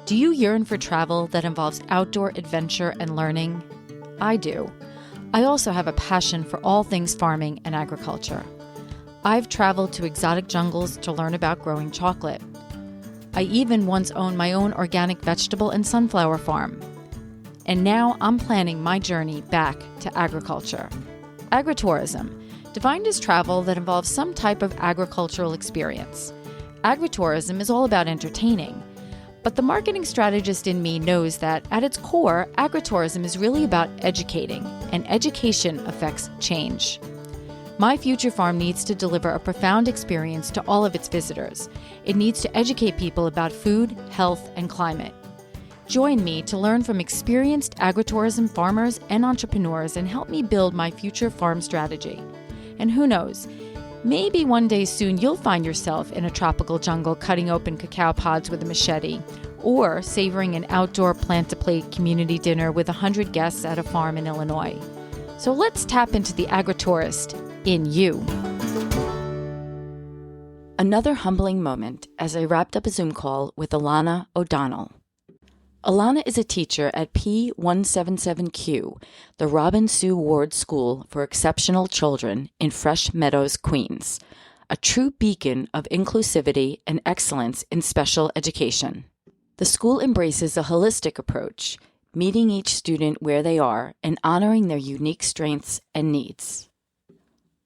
Do you yearn for travel that involves outdoor adventure and learning? I do. I also have a passion for all things farming and agriculture. I've traveled to exotic jungles to learn about growing chocolate. I even once owned my own organic vegetable and sunflower farm. And now I'm planning my journey back to agriculture. Agritourism, defined as travel that involves some type of agricultural experience. Agritourism is all about entertaining. But the marketing strategist in me knows that at its core, agritourism is really about educating, and education affects change. My future farm needs to deliver a profound experience to all of its visitors. It needs to educate people about food, health, and climate. Join me to learn from experienced agritourism farmers and entrepreneurs and help me build my future farm strategy. And who knows, maybe one day soon you'll find yourself in a tropical jungle cutting open cacao pods with a machete, or savoring an outdoor plant-to-plate community dinner with 100 guests at a farm in Illinois. So let's tap into the agritourist in you. Another humbling moment as I wrapped up a Zoom call with Alanna O'Donnell. Alanna is a teacher at P177Q, the Robin Sue Ward School for Exceptional Children in Fresh Meadows, Queens, a true beacon of inclusivity and excellence in special education. The school embraces a holistic approach, meeting each student where they are and honoring their unique strengths and needs.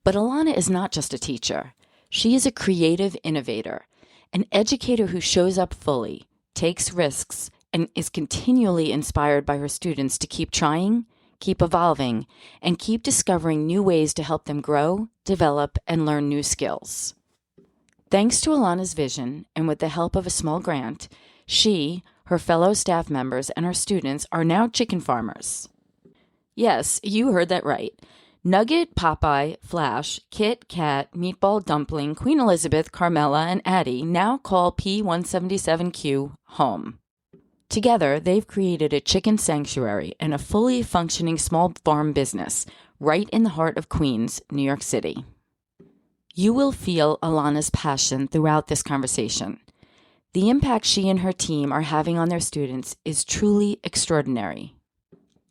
But Alanna is not just a teacher. She is a creative innovator, an educator who shows up fully, takes risks, and is continually inspired by her students to keep trying, keep evolving, and keep discovering new ways to help them grow, develop, and learn new skills. Thanks to Alanna's vision, and with the help of a small grant, she, her fellow staff members, and her students are now chicken farmers. Yes, you heard that right. Nugget, Popeye, Flash, Kit, Kat, Meatball, Dumpling, Queen Elizabeth, Carmela, and Addie now call P177Q home. Together, they've created a chicken sanctuary and a fully functioning small farm business right in the heart of Queens, New York City. You will feel Alanna's passion throughout this conversation. The impact she and her team are having on their students is truly extraordinary.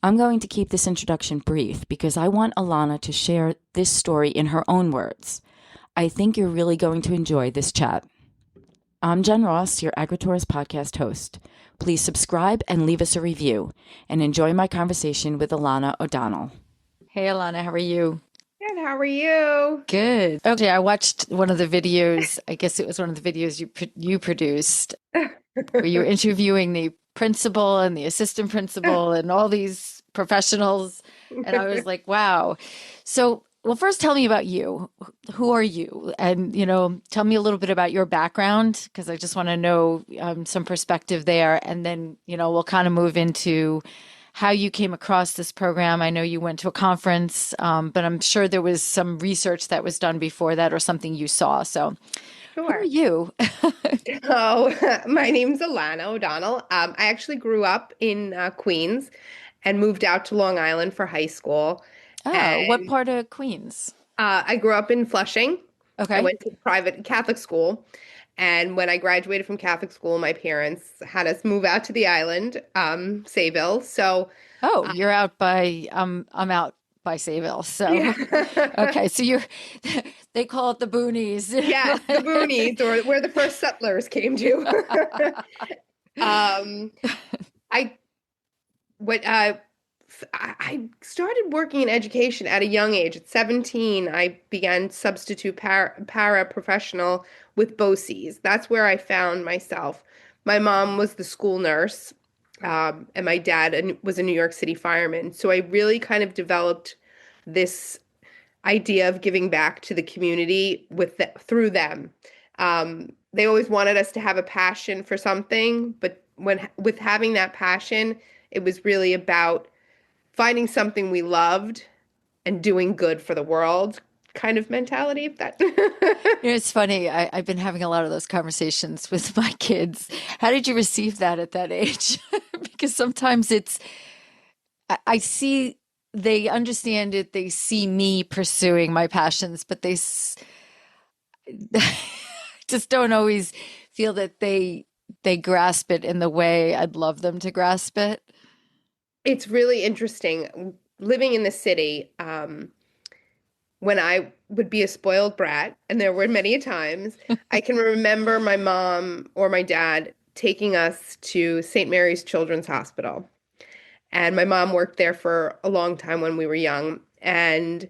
I'm going to keep this introduction brief because I want Alanna to share this story in her own words. I think you're really going to enjoy this chat. I'm Jen Ross, your Agritourist podcast host. Please subscribe and leave us a review, and enjoy my conversation with Alanna O'Donnell. Hey, Alanna, how are you? Good, how are you? Good. Okay, I watched one of the videos. I guess it was one of the videos you produced, where you were interviewing the principal and the assistant principal and all these professionals, and I was like, wow. So, well, first tell me about you. Who are you? And, tell me a little bit about your background, because I just want to know some perspective there. And then, we'll kind of move into how you came across this program. I know you went to a conference, but I'm sure there was some research that was done before that or something you saw. So Sure. Who are you? My name's Alanna O'Donnell. I actually grew up in Queens and moved out to Long Island for high school. Oh, what part of Queens? I grew up in Flushing. Okay. I went to private Catholic school. And when I graduated from Catholic school, my parents had us move out to the island, Sayville. So, you're out by, I'm out by Sayville. So, yeah. Okay. So they call it the boonies. Yeah, the boonies, or where the first settlers came to. I started working in education at a young age. At 17, I began substitute paraprofessional with BOCES. That's where I found myself. My mom was the school nurse, and my dad was a New York City fireman. So I really kind of developed this idea of giving back to the community through them. They always wanted us to have a passion for something, but with having that passion, it was really about finding something we loved and doing good for the world kind of mentality. It's funny. I've been having a lot of those conversations with my kids. How did you receive that at that age? Because sometimes I see they understand it. They see me pursuing my passions, but they just don't always feel that they they grasp it in the way I'd love them to grasp it. It's really interesting living in the city. When I would be a spoiled brat, and there were many times, I can remember my mom or my dad taking us to St. Mary's Children's Hospital. And my mom worked there for a long time when we were young. And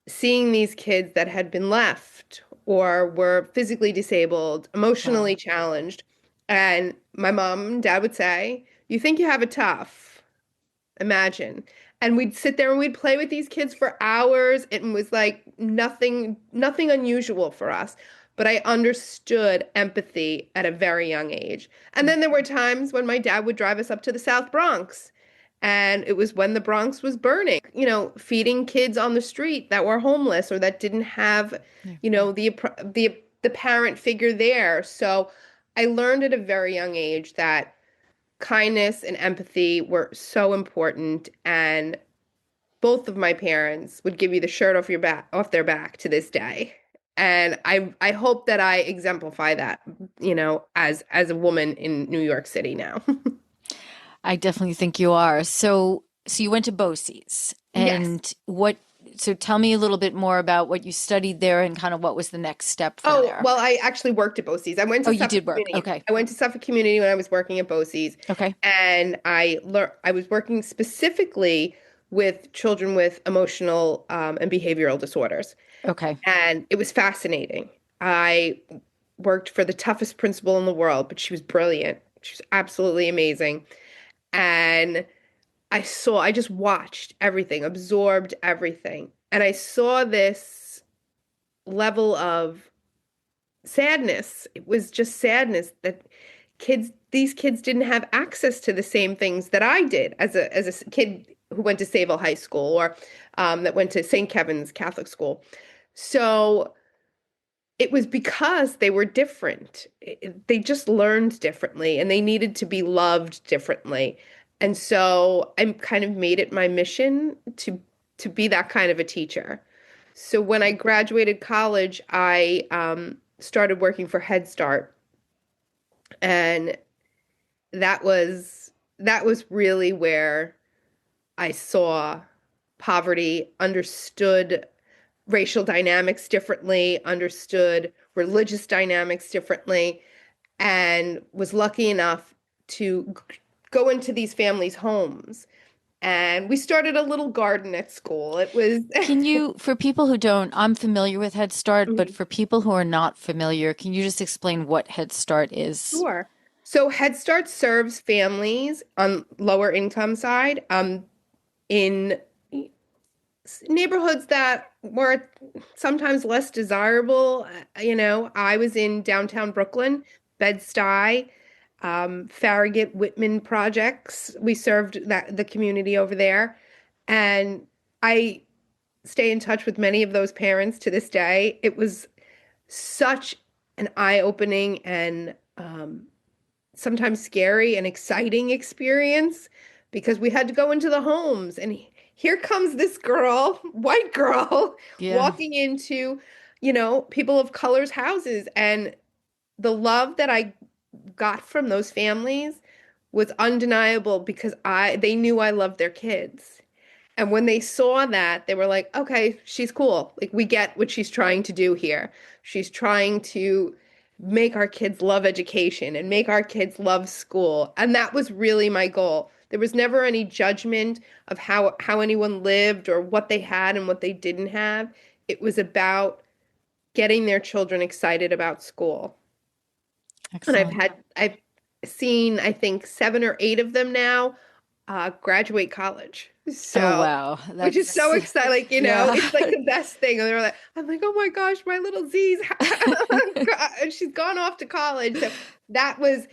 seeing these kids that had been left or were physically disabled, emotionally Wow. challenged. And my mom and dad would say, "You think you have it tough? Imagine." And we'd sit there and we'd play with these kids for hours. It was like nothing unusual for us. But I understood empathy at a very young age. And then there were times when my dad would drive us up to the South Bronx. And it was when the Bronx was burning, feeding kids on the street that were homeless or that didn't have, Yeah. the parent figure there. So I learned at a very young age that kindness and empathy were so important, and both of my parents would give you the shirt off their back to this day. And I hope that I exemplify that, as a woman in New York City now. I definitely think you are. So you went to BOCES, Yes. and so tell me a little bit more about what you studied there and kind of what was the next step from Oh, there. well, I actually worked at BOCES. Oh, you did work. Okay. I went to Suffolk Community when I was working at BOCES, Okay. and I was working specifically with children with emotional and behavioral disorders. Okay. And it was fascinating. I worked for the toughest principal in the world, but she was brilliant. She was absolutely amazing. And I just watched everything, absorbed everything. And I saw this level of sadness. It was just sadness that these kids didn't have access to the same things that I did as a kid who went to Sayville High School or that went to St. Kevin's Catholic School. So it was because they were different. They just learned differently and they needed to be loved differently. And so I kind of made it my mission to be that kind of a teacher. So when I graduated college, I started working for Head Start, and that was really where I saw poverty, understood racial dynamics differently, understood religious dynamics differently, and was lucky enough to go into these families' homes. And we started a little garden at school. It was Can you, for people who don't, I'm familiar with Head Start, but for people who are not familiar, can you just explain what Head Start is? Sure. So Head Start serves families on lower income side, in neighborhoods that were sometimes less desirable. I was in downtown Brooklyn, Bed-Stuy, Farragut, Whitman projects. We served the community over there, and I stay in touch with many of those parents to this day. It was such an eye-opening and sometimes scary and exciting experience because we had to go into the homes, and here comes this girl, white girl, Yeah. walking into, people of color's houses. And the love that I got from those families was undeniable because they knew I loved their kids. And when they saw that, they were like, okay, she's cool. Like, we get what she's trying to do here. She's trying to make our kids love education and make our kids love school. And that was really my goal. There was never any judgment of how anyone lived or what they had and what they didn't have. It was about getting their children excited about school. And Excellent. I've seen, I think, 7 or 8 of them now graduate college. Oh, So, wow. which is That's, so exciting. Like, yeah. it's like the best thing. And they're like, I'm like, oh my gosh, my little Z's, she's gone off to college. So that was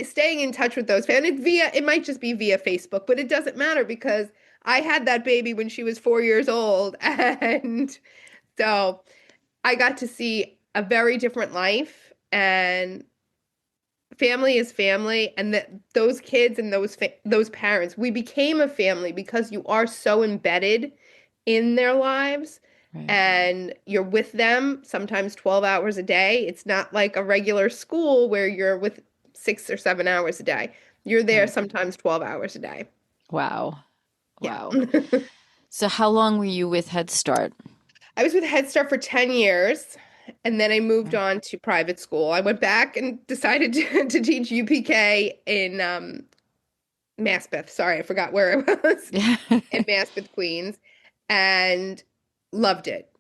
staying in touch with those fans. It might just be via Facebook, but it doesn't matter because I had that baby when she was 4 years old. And so I got to see a very different life, and family is family, and that those kids and those parents, we became a family because you are so embedded in their lives, Right. and you're with them sometimes 12 hours a day. It's not like a regular school where you're with 6 or 7 hours a day. You're there Right. sometimes 12 hours a day. Wow. Yeah. Wow. So how long were you with Head Start? I was with Head Start for 10 years, and then I moved on to private school. I went back and decided to teach UPK in Maspeth. Sorry, I forgot where I was. Yeah. In Maspeth, Queens, and loved it.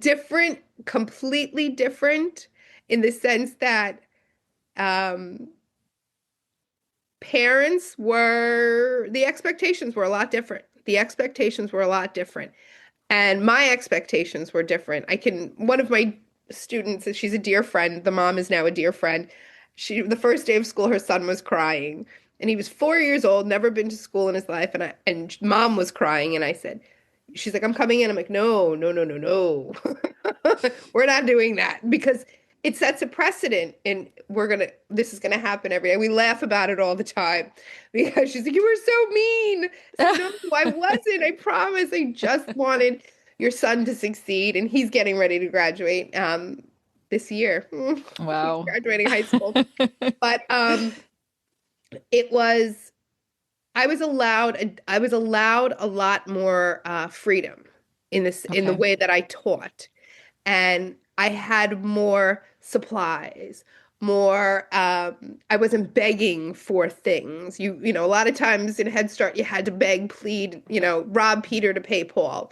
Different, completely different in the sense that um, the expectations were a lot different. The expectations were a lot different. And my expectations were different. One of my students, she's a dear friend. The mom is now a dear friend. The first day of school, her son was crying. And he was 4 years old, never been to school in his life. And mom was crying. And I said, she's like, I'm coming in. I'm like, no, no, no, no, no. We're not doing that because it sets a precedent and this is gonna happen every day. We laugh about it all the time because she's like, you were so mean. I said, no, I wasn't. I promise. I just wanted your son to succeed and he's getting ready to graduate this year. He's Wow. graduating high school. But it was I was allowed a lot more freedom in the Okay. way that I taught, and I had more supplies, more. I wasn't begging for things. A lot of times in Head Start you had to beg, plead, rob Peter to pay Paul.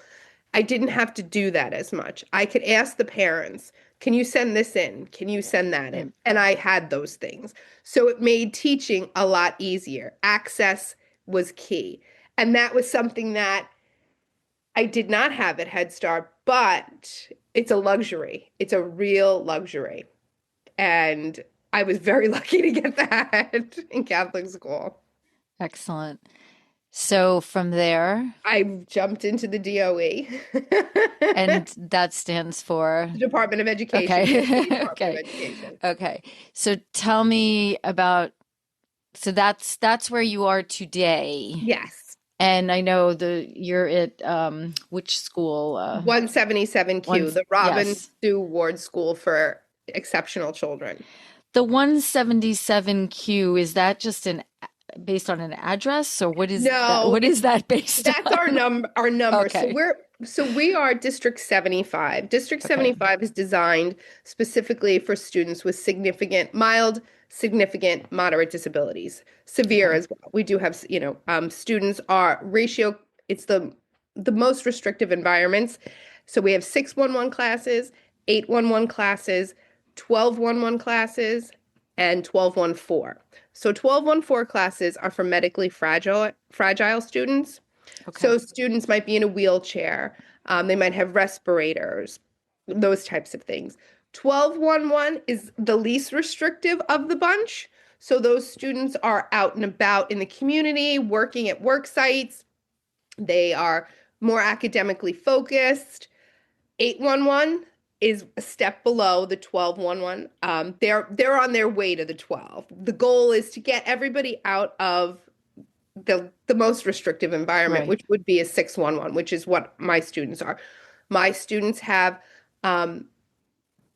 I didn't have to do that as much. I could ask the parents, can you send this in? Can you send that Right. in? And I had those things. So it made teaching a lot easier. Access was key. And that was something that I did not have at Head Start, but it's a luxury. It's a real luxury. And I was very lucky to get that in Catholic school. Excellent. So from there, I jumped into the DOE, and that stands for, the Department of Education, okay. Tennessee Department of Okay. Education. Okay. So tell me about, so that's where you are today. Yes. And I know you're at which school? 177Q, the Robin Yes. Sue Ward School for Exceptional Children. The 177Q, is that just an based on an address, or what is that? No, What is that based that's on? our number. Okay. We are District 75. District Okay. 75 is designed specifically for students with mild, significant, moderate disabilities. Severe Okay. as well. We do have, students are ratio, it's the most restrictive environments. So we have 611 classes, 811 classes, 1211 classes, and 1214. So 1214 classes are for medically fragile students. Okay. So students might be in a wheelchair, they might have respirators, those types of things. 1211 is the least restrictive of the bunch. So those students are out and about in the community, working at work sites. They are more academically focused. 811 is a step below the 1211. They're on their way to the 12. The goal is to get everybody out of the most restrictive environment, Right. which would be a 611, which is what my students are. My students have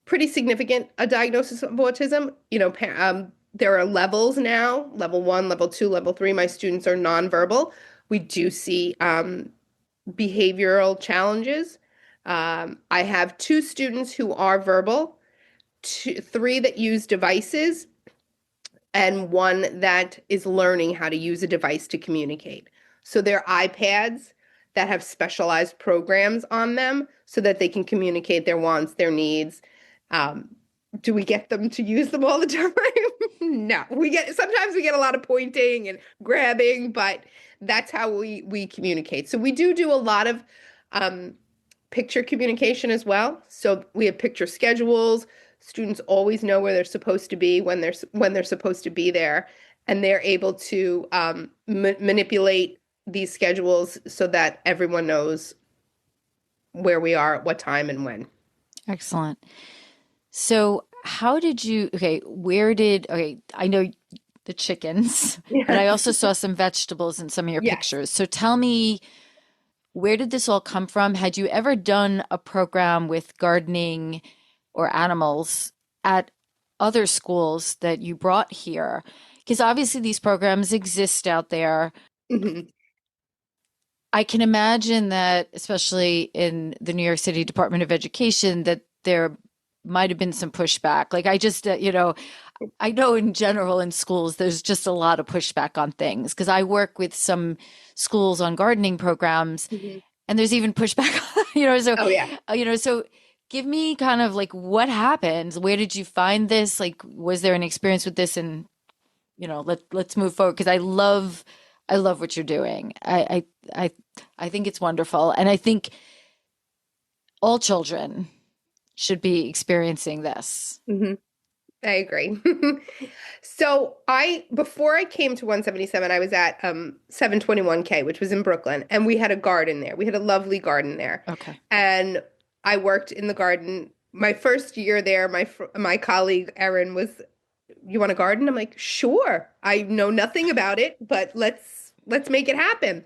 pretty significant a diagnosis of autism. There are levels now, level 1, level 2, level 3. My students are nonverbal. We do see behavioral challenges. I have 2 students who are verbal, 3 that use devices, and 1 that is learning how to use a device to communicate. So they're iPads that have specialized programs on them so that they can communicate their wants, their needs. Um, do we get them to use them all the time? No. Sometimes we get a lot of pointing and grabbing, but that's how we communicate. So we do a lot of picture communication as well. So we have picture schedules. Students always know where they're supposed to be when they're supposed to be there, and they're able to manipulate these schedules so that everyone knows where we are at what time and when. Excellent. So how did you, okay, I know the chickens, but Yeah. I also saw some vegetables in some of your Yes. pictures. So tell me, where did this all come from? Had you ever done a program with gardening or animals at other schools that you brought here? Because obviously these programs exist out there. Mhm. I can imagine that, especially in the New York City Department of Education, that there might have been some pushback. Like I just, I know in general in schools, there's just a lot of pushback on things because I work with some schools on gardening programs Mhm. and there's even pushback, Oh yeah. so give me kind of like what happened? Where did you find this? Like, was there an experience with this? And, let's move forward because I love what you're doing. I think it's wonderful. And I think all children should be experiencing this. Mhm. I agree. So before I came to 177, I was at 721K, which was in Brooklyn, and we had a garden there. We had a lovely garden there. Okay. And I worked in the garden. My first year there, my colleague Erin was, "You want a garden?" I'm like, "Sure." I know nothing about it, but let's make it happen.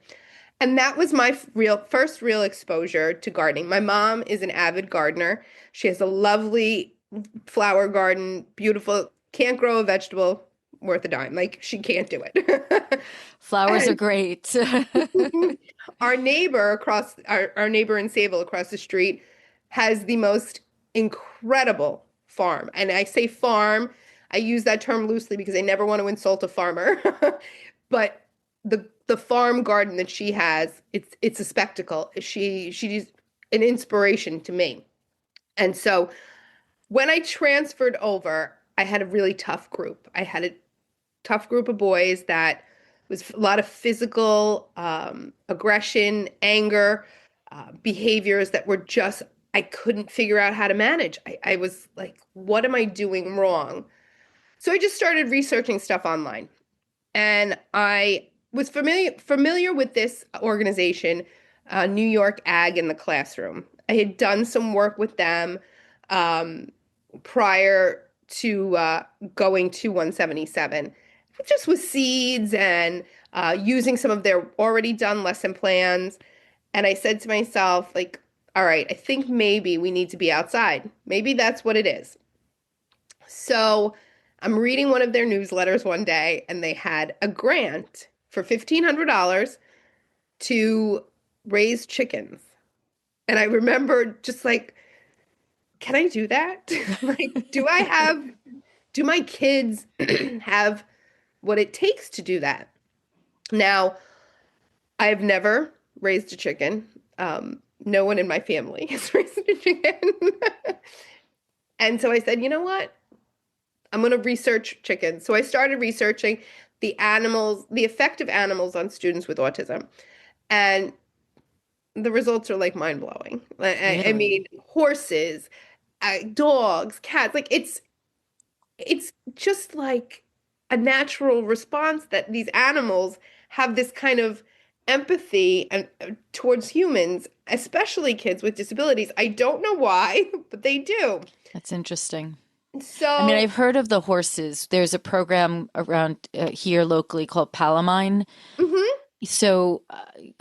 And that was my first real exposure to gardening. My mom is an avid gardener. She has a lovely flower garden, beautiful, can't grow a vegetable worth a dime. Like she can't do it. Flowers are And great. our neighbor in Sable across the street has the most incredible farm. And I say farm, I use that term loosely because I never want to insult a farmer. But the farm garden that she has, it's a spectacle. She's an inspiration to me. And so when I transferred over, I had a really tough group. I had a tough group of boys that was a lot of physical aggression, anger, behaviors that were just, I couldn't figure out how to manage. I was like, what am I doing wrong? So I just started researching stuff online. And I was familiar with this organization, New York Ag in the Classroom. I had done some work with them um, prior to going to 177, just with seeds and using some of their already done lesson plans. And I said to myself, like, all right, I think maybe we need to be outside. Maybe that's what it is. So I'm reading one of their newsletters one day, and they had a grant for $1,500 to raise chickens. And I remember just like, can I do that? Like, do my kids have what it takes to do that? Now, I've never raised a chicken. No one in my family has raised a chicken. And so I said, you know what? I'm going to research chickens. So I started researching the effect of animals on students with autism. And the results are like mind blowing. I mean, Really? horses, dogs, cats, like it's just like a natural response that these animals have this kind of empathy and towards humans, especially kids with disabilities. I don't know why, but they do. That's interesting. I mean, So, I've heard of the horses. There's a program around here locally called Palamine. mhm. So,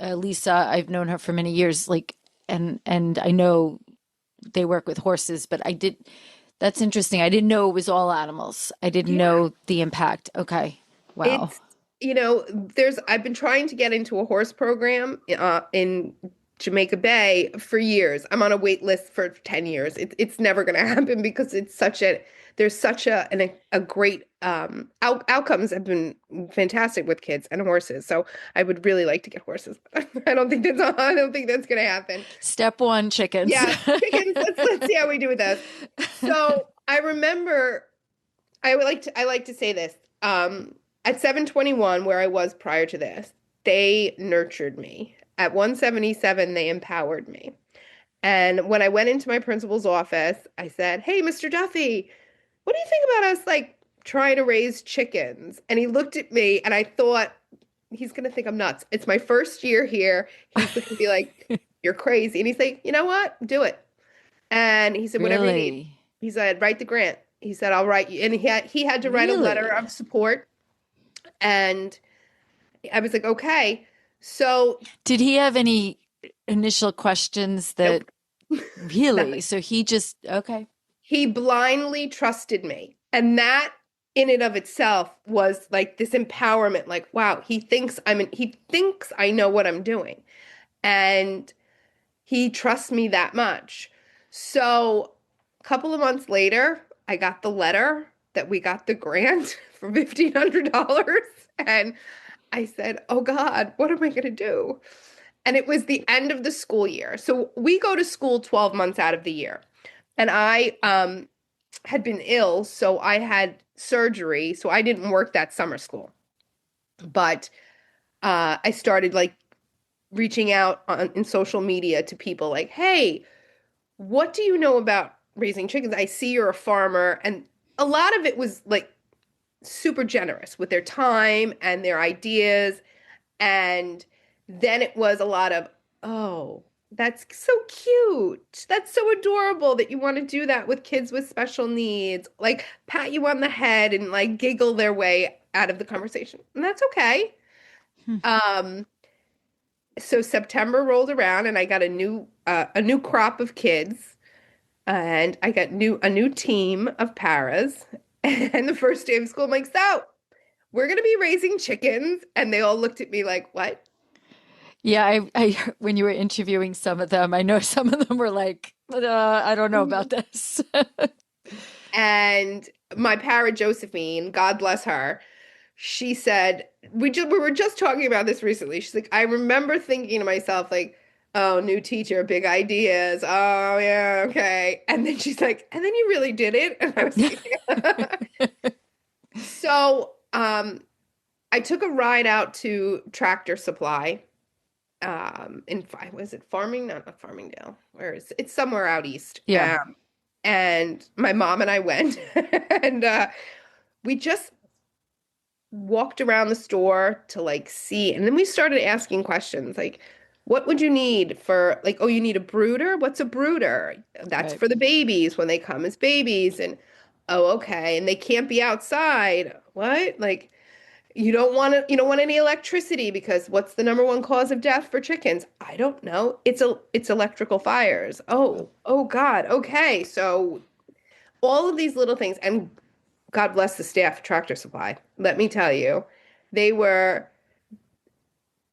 Lisa, I've known her for many years, and I know they work with horses, but that's interesting. I didn't know it was all animals. I didn't Yeah. know the impact. Okay. Wow. It's, I've been trying to get into a horse program in Jamaica Bay for years. I'm on a wait list for 10 years. It's never going to happen because there's such a great, outcomes have been fantastic with kids and horses. So I would really like to get horses. I don't think that's going to happen. Step one, chickens. Yeah, chickens. Let's see how we do with this. So I remember I like to say this. At 721, where I was prior to this, they nurtured me. At 177, they empowered me. And when I went into my principal's office, I said, "Hey, Mr. Duffy, what do you think about us like trying to raise chickens?" And he looked at me and I thought, he's gonna think I'm nuts. It's my first year here. He's gonna be like, "You're crazy." And he's like, "You know what? Do it." And he said, "Whatever you need." Really? He said, "Write the grant." He said, "I'll write you." And he had to write a letter Really? of support. And I was like, "Okay." So, Did he have any initial questions that nope, really? nothing. So he just, okay. He blindly trusted me. And that in and of itself was like this empowerment, like, wow, he thinks I know what I'm doing. And he trusts me that much. So a couple of months later, I got the letter that we got the grant for $1,500. And I said, oh God, what am I going to do? And it was the end of the school year. So we go to school 12 months out of the year. And I had been ill, so I had surgery. So I didn't work that summer school. But I started like reaching out in social media to people like, hey, what do you know about raising chickens? I see you're a farmer. And a lot of it was like super generous with their time and their ideas. And then it was a lot of, oh, that's so cute. That's so adorable that you want to do that with kids with special needs. Like pat you on the head and like giggle their way out of the conversation. And that's okay. Hmm. So September rolled around and I got a new crop of kids and I got a new team of paras. And the first day of school, I'm like, so we're gonna be raising chickens. And they all looked at me like, what? Yeah, when you were interviewing some of them, I know some of them were like, I don't know about this. And my para Josephine, God bless her, she said, we were just talking about this recently. She's like, I remember thinking to myself, like, oh, new teacher, big ideas. Oh, yeah, okay. And then she's like, and then you really did it. And I was like, yeah. So, I took a ride out to Tractor Supply, was it Farming? No, not Farmingdale. Where is it? It's somewhere out east. Yeah. And my mom and I went, and we just walked around the store to like see, and then we started asking questions like, what would you need for like, oh, you need a brooder? What's a brooder? That's Right. for the babies when they come as babies. And oh, okay. And they can't be outside. What? Like, you don't want any electricity because what's the number one cause of death for chickens? I don't know. It's electrical fires. Oh God. Okay. So all of these little things, and God bless the staff at Tractor Supply. Let me tell you, they were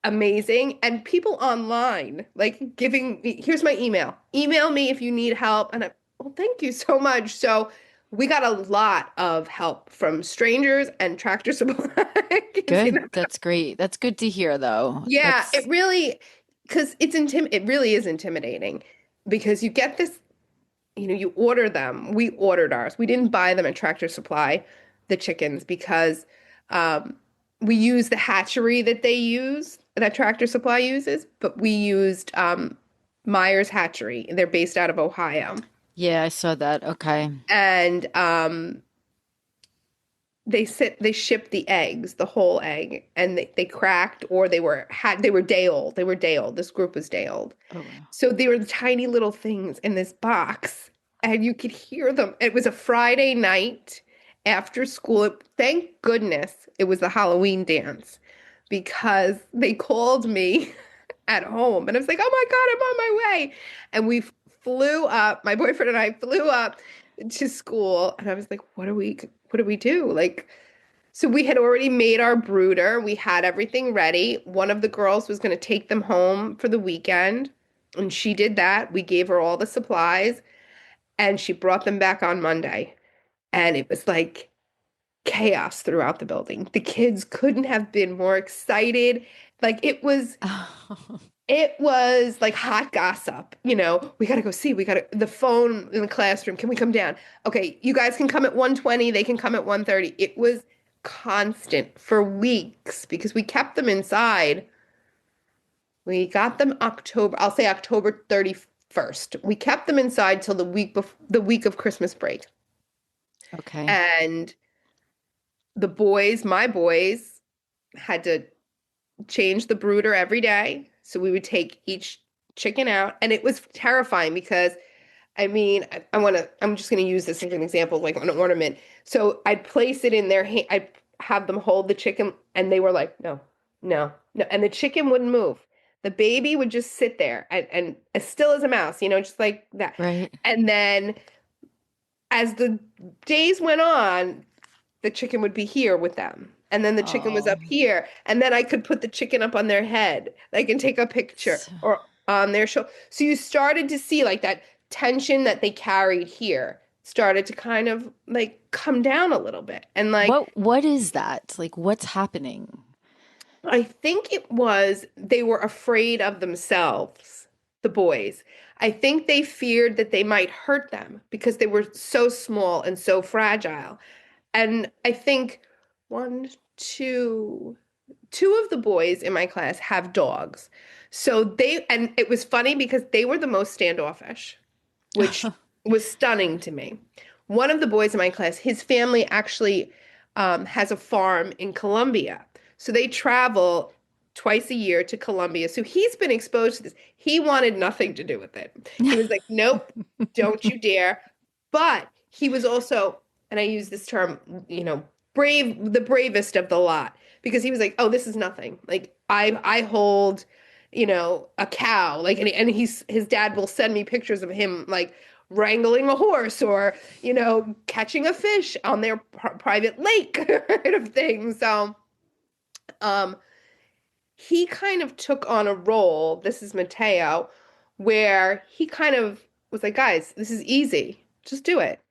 amazing. And people online, like giving me, here's my email. Email me if you need help. And well, thank you so much. So we got a lot of help from strangers and Tractor Supply. 'Cause, Good. That's great. That's good to hear, though. yeah, That's, because it really is intimidating because you get this, you order them. We ordered ours. We didn't buy them at Tractor Supply, the chickens, because we use the hatchery that Tractor Supply uses, but we used Myers Hatchery. They're based out of Ohio. yeah, I saw that. Okay. And they shipped the eggs, the whole egg, and they cracked or they were day old. They were day old. This group was day old. Oh, wow. So they were the tiny little things in this box, and you could hear them. It was a Friday night after school. Thank goodness it was the Halloween dance because they called me at home, and I was like, "Oh my God, I'm on my way!" And we flew up. My boyfriend and I flew up to school, and I was like, What do we do?" Like, so we had already made our brooder. We had everything ready. One of the girls was going to take them home for the weekend, and she did that. We gave her all the supplies, and she brought them back on Monday. And it was like chaos throughout the building. The kids couldn't have been more excited. Like it was like hot gossip. We got to go see. We got the phone in the classroom. Can we come down? Okay, you guys can come at 1:20. They can come at 1:30. It was constant for weeks because we kept them inside. We got them I'll say October 31st. We kept them inside till the week of Christmas break. Okay. And my boys had to change the brooder every day. So we would take each chicken out, and it was terrifying because I mean, I'm just going to use this as an example, like an ornament. So I'd place it in their hand, I'd have them hold the chicken, and they were like, no, no, no. And the chicken wouldn't move. The baby would just sit there and as still as a mouse, just like that. Right. And then as the days went on, the chicken would be here with them. And then the chicken was Oh. up here. And then I could put the chicken up on their head. I can take a picture or on their shoulder. So you started to see like that tension that they carried here started to kind of like come down a little bit. And like What is that? Like what's happening? I think it was they were afraid of themselves, the boys. I think they feared that they might hurt them because they were so small and so fragile. And I think one, two of the boys in my class have dogs. So and it was funny because they were the most standoffish, which was stunning to me. One of the boys in my class, his family actually has a farm in Colombia. So they travel twice a year to Colombia. So he's been exposed to this. He wanted nothing to do with it. He was like, nope, don't you dare. But he was also, and I use this term, brave, the bravest of the lot, because he was like, oh, this is nothing. Like I hold, a cow, like, and his dad will send me pictures of him like wrangling a horse or, catching a fish on their private lake kind of thing. So, um, he kind of took on a role, this is Mateo, where he kind of was like, guys, this is easy. Just do it.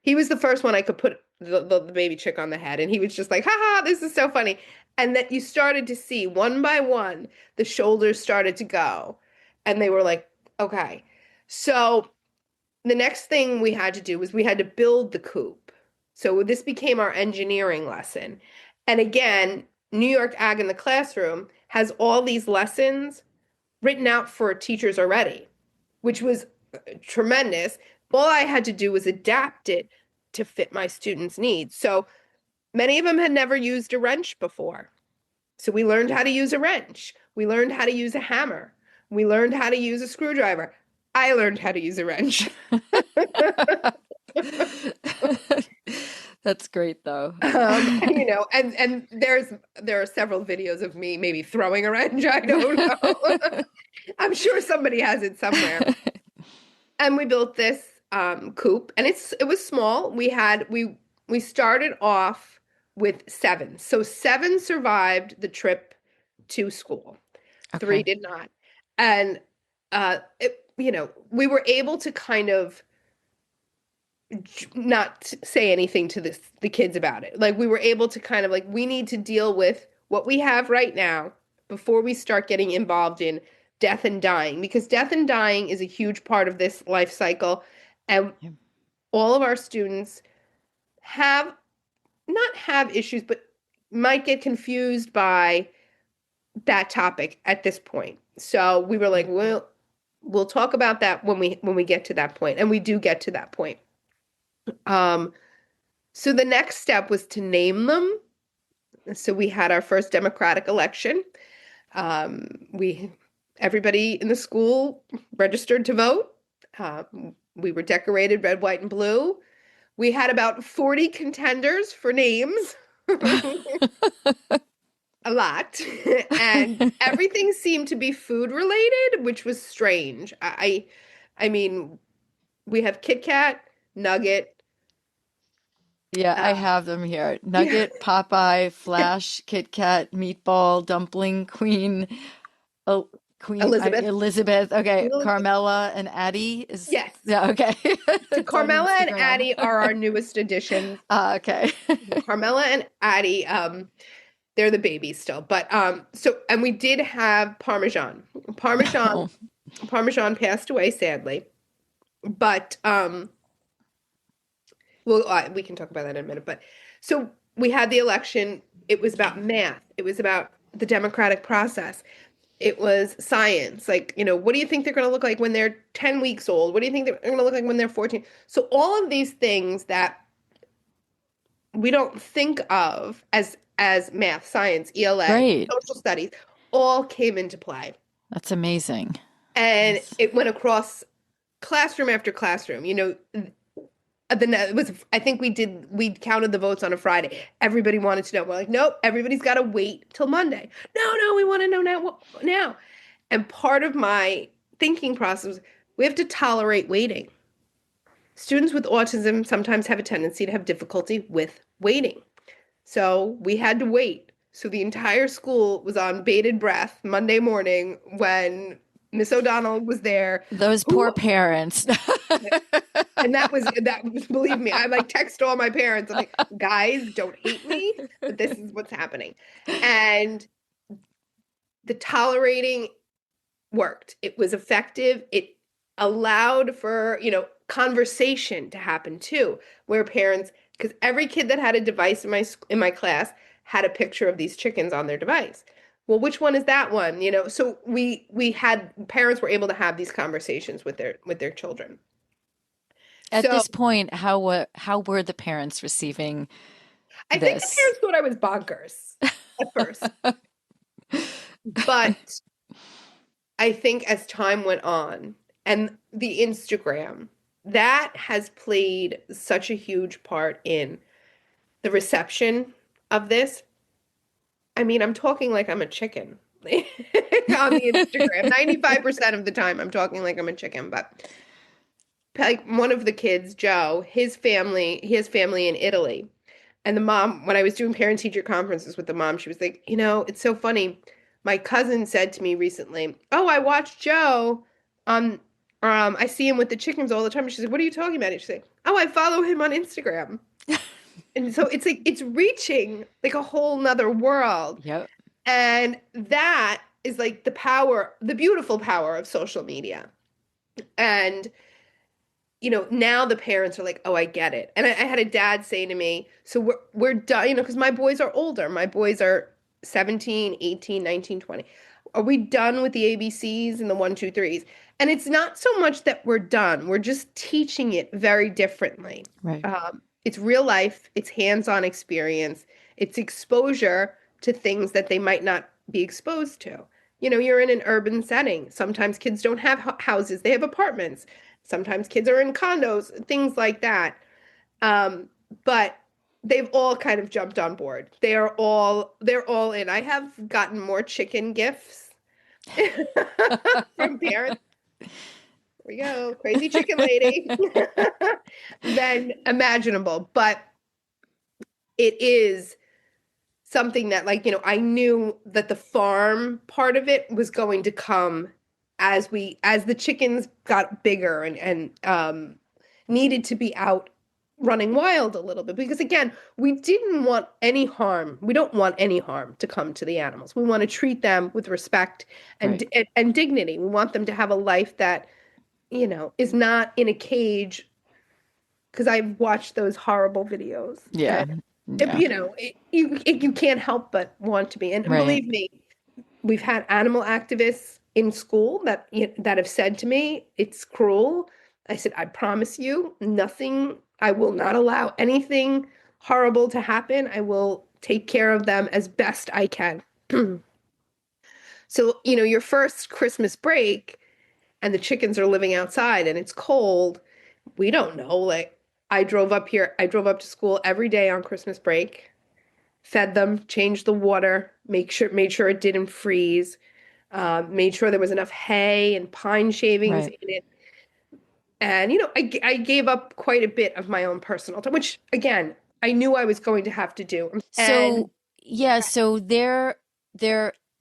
He was the first one I could put the baby chick on the head, and he was just like, haha, this is so funny. And that you started to see one by one, the shoulders started to go. And they were like, okay. So the next thing we had to do was we had to build the coop. So this became our engineering lesson. And again, New York Ag in the Classroom has all these lessons written out for teachers already, which was tremendous. All I had to do was adapt it to fit my students' needs. So many of them had never used a wrench before. So we learned how to use a wrench. We learned how to use a hammer. We learned how to use a screwdriver. I learned how to use a wrench. That's great though. And there are several videos of me maybe throwing a wrench. I don't know. I'm sure somebody has it somewhere. And we built this coop, and it was small. We started off with seven. So seven survived the trip to school. Three Okay. did not. And we were able to kind of not say anything to the kids about it. Like we were able to kind of like, we need to deal with what we have right now before we start getting involved in death and dying, because death and dying is a huge part of this life cycle. And Yeah. all of our students not have issues, but might get confused by that topic at this point. So we were like, well, we'll talk about that when we get to that point. And we do get to that point. So the next step was to name them. So we had our first democratic election. Everybody in the school registered to vote. We were decorated red, white, and blue. We had about 40 contenders for names. A lot. And everything seemed to be food related, which was strange. I mean, we have Kit Kat, Nugget. Yeah, I Uh, have them here. yeah, Nugget, Popeye, Flash, Kit Kat, Meatball, Dumpling, Queen, oh, Elizabeth. Elizabeth. Okay, Elizabeth. Carmela and Addie is Yes. yeah, okay. So It's on Carmela and Instagram. Addie are our newest additions. Okay. Carmela and Addie, they're the babies still. But and we did have Parmesan. Oh, Parmesan passed away sadly. But well, we can talk about that in a minute. But so we had the election. It was about math. It was about the democratic process. It was science. Like, what do you think they're going to look like when they're 10 weeks old? What do you think they're going to look like when they're 14? So all of these things that we don't think of as math, science, ELA, great. social studies, all came into play. That's amazing. And Yes. it went across classroom after classroom. It was, I think we counted the votes on a Friday. Everybody wanted to know. We're like, nope, everybody's got to wait till Monday. No, we want to know now. And part of my thinking process was we have to tolerate waiting. Students with autism sometimes have a tendency to have difficulty with waiting. So we had to wait. So the entire school was on bated breath Monday morning when Miss O'Donnell was there. Those Who poor parents. And that was, believe me, I like text all my parents. I'm like, guys, don't hate me, but this is what's happening. And the tolerating worked. It was effective. It allowed for, conversation to happen too, where parents, because every kid that had a device in my class had a picture of these chickens on their device. Well, which one is that one? So we had parents were able to have these conversations with their children. At So this point, how were the parents receiving I think the this? parents thought I was bonkers at first, but I think as time went on and the Instagram, that has played such a huge part in the reception of this. I mean, I'm talking like I'm a chicken on the Instagram. 95% of the time, I'm talking like I'm a chicken. But like one of the kids, Joe, he has family in Italy. And the mom, when I was doing parent teacher conferences with the mom, she was like, it's so funny. My cousin said to me recently, "Oh, I watched Joe on I see him with the chickens all the time." She's like, "What are you talking about?" And she's like, "Oh, I follow him on Instagram." And so it's like it's reaching like a whole nother world. Yep. And that is like the power, the beautiful power of social media. And now the parents are like, "Oh, I get it." And I had a dad say to me, "So we're done, because my boys are older. My boys are 17, 18, 19, 20. Are we done with the ABCs and the one, two, threes?" And it's not so much that we're done. We're just teaching it very differently. Right. It's real life, it's hands-on experience, it's exposure to things that they might not be exposed to. You're in an urban setting. Sometimes kids don't have houses, they have apartments. Sometimes kids are in condos, things like that. But they've all kind of jumped on board. They're all in. I have gotten more chicken gifts from parents. Here we go, crazy chicken lady, than imaginable. But it is something that, like, I knew that the farm part of it was going to come as the chickens got bigger and needed to be out running wild a little bit, because again, we didn't want any harm. We don't want any harm to come to the animals. We want to treat them with respect and Right. and dignity. We want them to have a life that, is not in a cage, because I've watched those horrible videos. Yeah. And Yeah. you can't help but want to be. And Right. believe me, we've had animal activists in school that have said to me, "It's cruel." I said, "I promise you, nothing. I will not allow anything horrible to happen. I will take care of them as best I can." So, your first Christmas break and the chickens are living outside and it's cold. We don't know. Like, I drove up to school every day on Christmas break, fed them, changed the water, made sure it didn't freeze, made sure there was enough hay and pine shavings Right. in it. And, I gave up quite a bit of my own personal time, which again, I knew I was going to have to do. And So yeah, so they're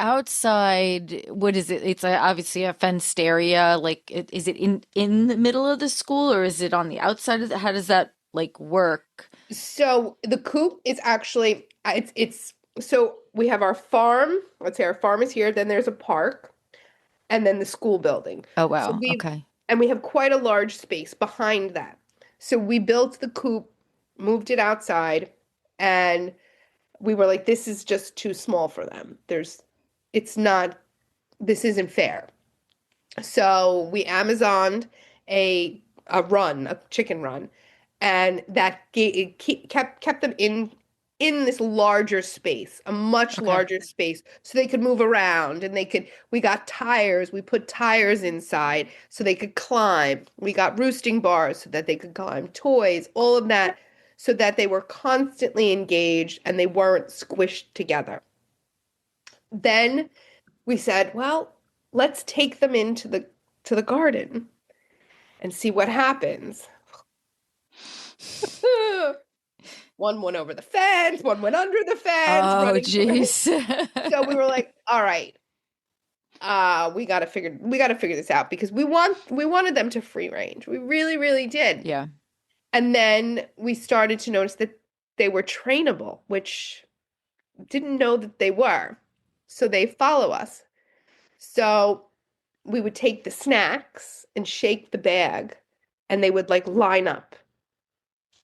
outside. What is it? It's obviously a fenced area. Like, is it in the middle of the school or is it on the outside of the, how does that like work? so the coop is actually, it's so we have our farm. Let's say our farm is here. Then there's a park, and then the school building. Oh So wow. Okay. we have quite a large space behind that. So we built the coop, moved it outside, and we were like, this is just too small for them. It's not, this isn't fair. So we Amazoned a chicken run, and it kept them in this larger space, a much Okay. larger space, so they could move around and we got tires, we put tires inside so they could climb. We got roosting bars so that they could climb, toys, all of that, so that they were constantly engaged and they weren't squished together. Then we said, well, let's take them into the garden and see what happens. One went over the fence, one went under the fence, Oh, running. jeez. So we were like, all right, we gotta figure this out because we wanted them to free range. We really, really did. Yeah. And then we started to notice that they were trainable, which didn't know that they were. So they follow us. So we would take the snacks and shake the bag, and they would like line up,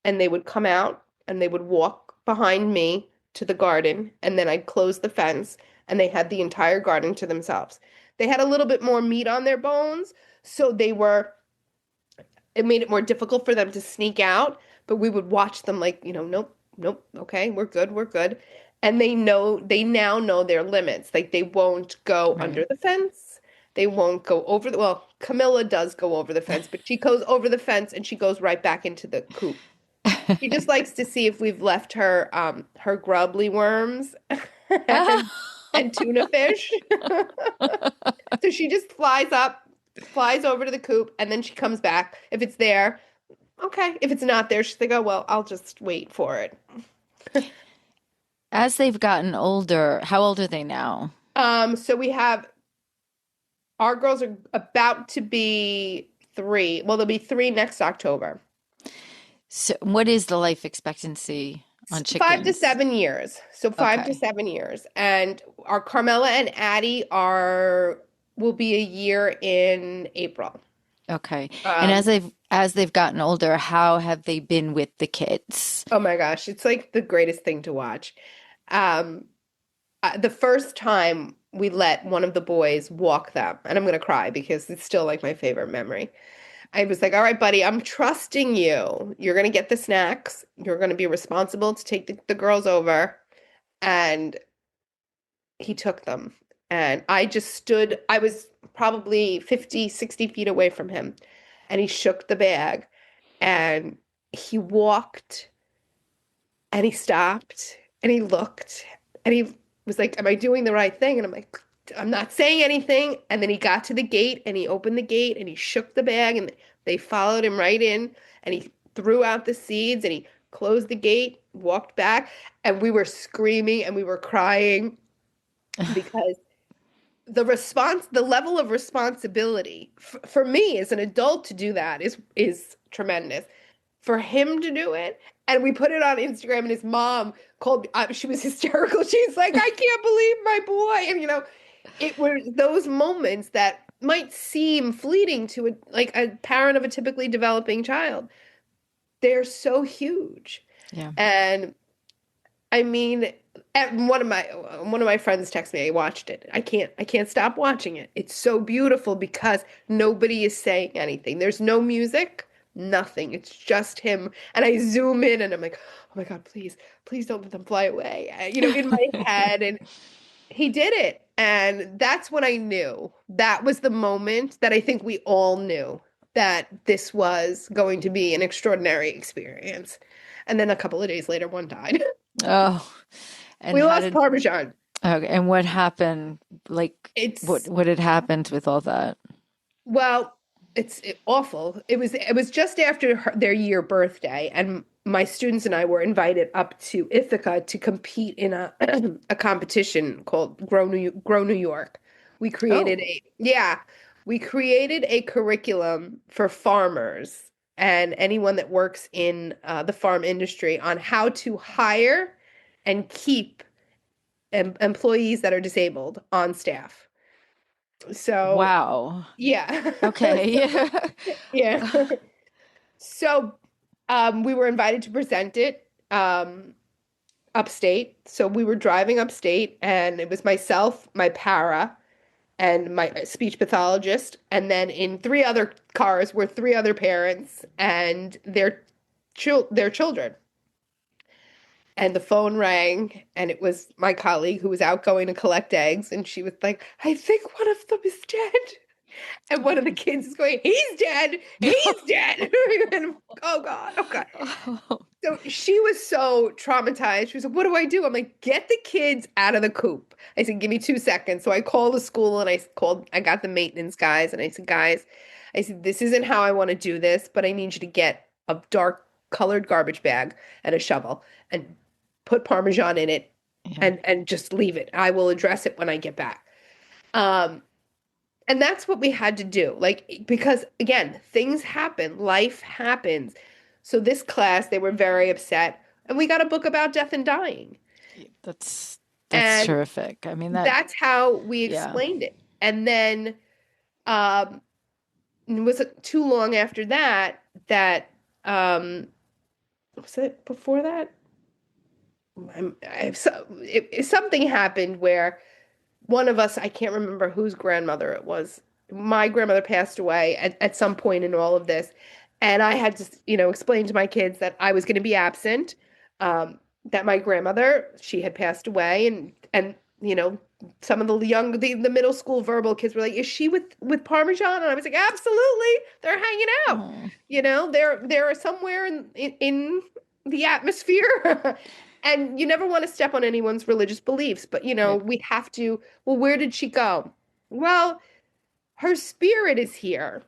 and they would come out and they would walk behind me to the garden, and then I'd close the fence, and they had the entire garden to themselves. They had a little bit more meat on their bones, so it made it more difficult for them to sneak out, but we would watch them like, nope, nope, okay, we're good, we're good. And they now know their limits. Like they won't go Right. under the fence. They won't go over well, Camilla does go over the fence, but she goes over the fence and she goes right back into the coop. She just likes to see if we've left her grubbly worms and, and tuna fish. So she just flies up, flies over to the coop, and then she comes back. If it's there, okay. If it's not there, she's like, oh, well, I'll just wait for it. As they've gotten older, how old are they now? So we have our girls are about to be 3. Well, they'll be 3 next October. So, what is the life expectancy on 5 to chickens? 7 years. So 5 to 7 years. And our Carmela and Addie will be a year in April. Okay. And Um, as they've gotten older, how have they been with the kids? oh my gosh, it's like the greatest thing to watch. Um, the first time we let one of the boys walk them, and I'm gonna cry because it's still like my favorite memory. I was like, all right, buddy, I'm trusting you. You're gonna get the snacks. You're gonna be responsible to take the girls over. And he took them. And I just stood, I was probably 50, 60 feet away from him. And he shook the bag and he walked and he stopped and he looked and he was like, am I doing the right thing? And I'm like, I'm not saying anything. And then he got to the gate and he opened the gate and he shook the bag and they followed him right in and he threw out the seeds and he closed the gate, walked back, and we were screaming and we were crying because the level of responsibility for me as an adult to do that is tremendous. For him to do it, and we put it on Instagram, and his mom called. She was hysterical. She's like, "I can't believe my boy," and it were those moments that might seem fleeting to a parent of a typically developing child. They're so huge, Yeah. and I mean, one of my friends texted me. I watched it. I can't stop watching it. It's so beautiful because nobody is saying anything. There's no music, nothing. It's just him. And I zoom in and I'm like, oh my God, please, please don't let them fly away. In my head. And he did it. And that's when I knew. That was the moment that I think we all knew that this was going to be an extraordinary experience. And then a couple of days later, one died. Oh, and We how lost did Parmesan. okay, and what happened? Like It's what had happened with all that? well, it's awful. It was just after their year birthday, and my students and I were invited up to Ithaca to compete in a a competition called Grow New York. We created Oh, a yeah, we created a curriculum for farmers and anyone that works in the farm industry on how to hire and keep employees that are disabled on staff. So, wow. yeah. Okay. Yeah. So, we were invited to present it upstate. So we were driving upstate, and it was myself, my para, and my speech pathologist, and then in 3 other cars were 3 other parents and their children. And the phone rang, and it was my colleague who was out going to collect eggs, and she was like, "I think one of them is dead." And one of the kids is going, "He's dead. He's dead." And, oh God. Oh God. Oh, So she was so traumatized. She was like, "What do I do?" I'm like, "Get the kids out of the coop." I said, "Give me 2 seconds." So I called the school and I got the maintenance guys and I said, "Guys," I said, "this isn't how I want to do this, but I need you to get a dark colored garbage bag and a shovel and put Parmesan in it Yeah. and just leave it. I will address it when I get back. Um, and that's what we had to do. Like, because again, things happen, life happens. So this class, they were very upset. And we got a book about death and dying. That's And terrific. I mean that, that's how we yeah. explained it. And then um, it wasn't too long after that that was it before that? Something happened where one of us, I can't remember whose grandmother it was. My grandmother passed away at some point in all of this. And I had to, explain to my kids that I was going to be absent, that my grandmother, she had passed away. And some of the middle school verbal kids were like, is she with Parmesan? And I was like, absolutely. They're hanging out. Oh, They're somewhere in the atmosphere. And you never want to step on anyone's religious beliefs, but right. we have to, well, where did she go? Well, her spirit is here.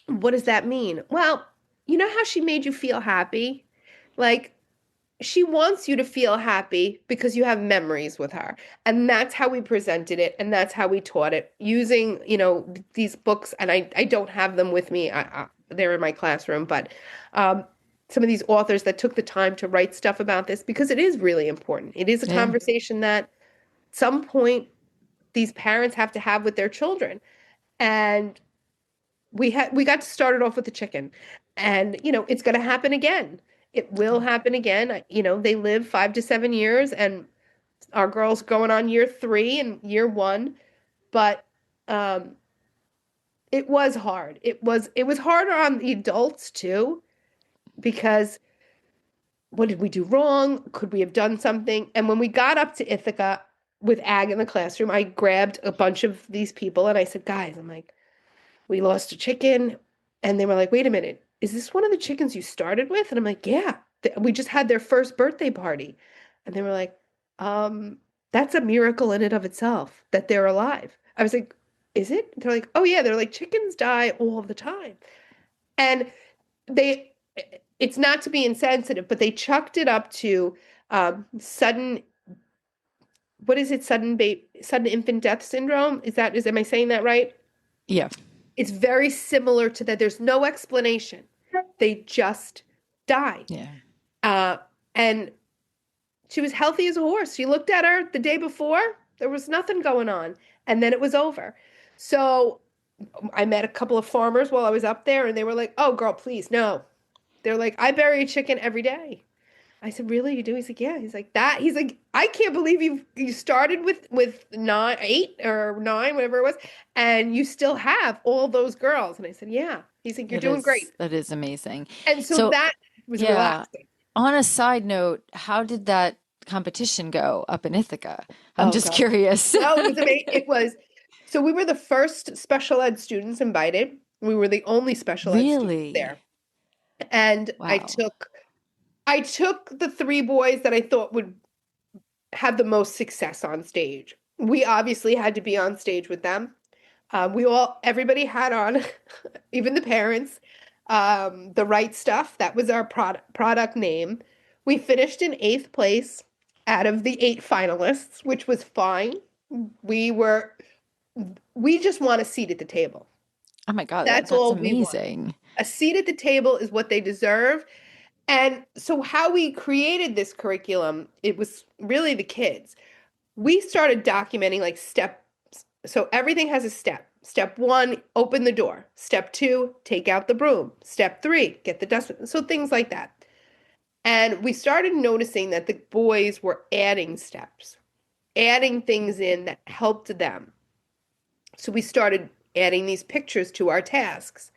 What does that mean? Well, you know how she made you feel happy? Like, she wants you to feel happy because you have memories with her. And that's how we presented it. And that's how we taught it using, these books. And I don't have them with me. They're in my classroom, but um, some of these authors that took the time to write stuff about this because it is really important. It is a Yeah. conversation that at some point these parents have to have with their children. And we got to start it off with the chicken. And it's going to happen again. It will Yeah. happen again. They live 5 to 7 years, and our girl's going on year 3 and year 1. But um, it was hard. It was harder on the adults too, because what did we do wrong? Could we have done something? And when we got up to Ithaca with Ag in the classroom, I grabbed a bunch of these people and I said, guys, I'm like, we lost a chicken. And they were like, wait a minute, is this one of the chickens you started with? And I'm like, yeah, we just had their first birthday party. And they were like, um, that's a miracle in and of itself that they're alive. I was like, is it? They're like, oh yeah, they're like, chickens die all the time. And they, it's not to be insensitive, but they chucked it up to sudden, what is it? Sudden infant death syndrome. Am I saying that right? Yeah. It's very similar to that. There's no explanation. They just die. Yeah. Uh, and she was healthy as a horse. You looked at her the day before, there was nothing going on. And then it was over. So I met a couple of farmers while I was up there, and they were like, oh, girl, please, no. They're like, I bury a chicken every day. I said, really, you do? He's like, yeah. He's like, that. He's like, I can't believe you started with 8 or 9, whatever it was, and you still have all those girls. And I said, yeah. He's like, you're doing great. That is amazing. And so So, that was yeah, relaxing. on a side note, how did that competition go up in Ithaca? I'm Oh just God. curious. No, it was amazing. So we were the first special ed students invited. We were the only special ed students Really? there. And Wow. I took the 3 boys that I thought would have the most success on stage. We obviously had to be on stage with them. Everybody had on, even the parents, the right stuff. That was our product name. We finished in 8th place out of the 8 finalists, which was fine. We were, we just want a seat at the table. Oh my God, That's that's all we want. amazing. A seat at the table is what they deserve. And so how we created this curriculum, it was really the kids. We started documenting like steps. So everything has a step. Step 1, open the door. Step 2, take out the broom. Step 3, get the dustbin. So things like that. And we started noticing that the boys were adding steps, adding things in that helped them. So we started adding these pictures to our tasks.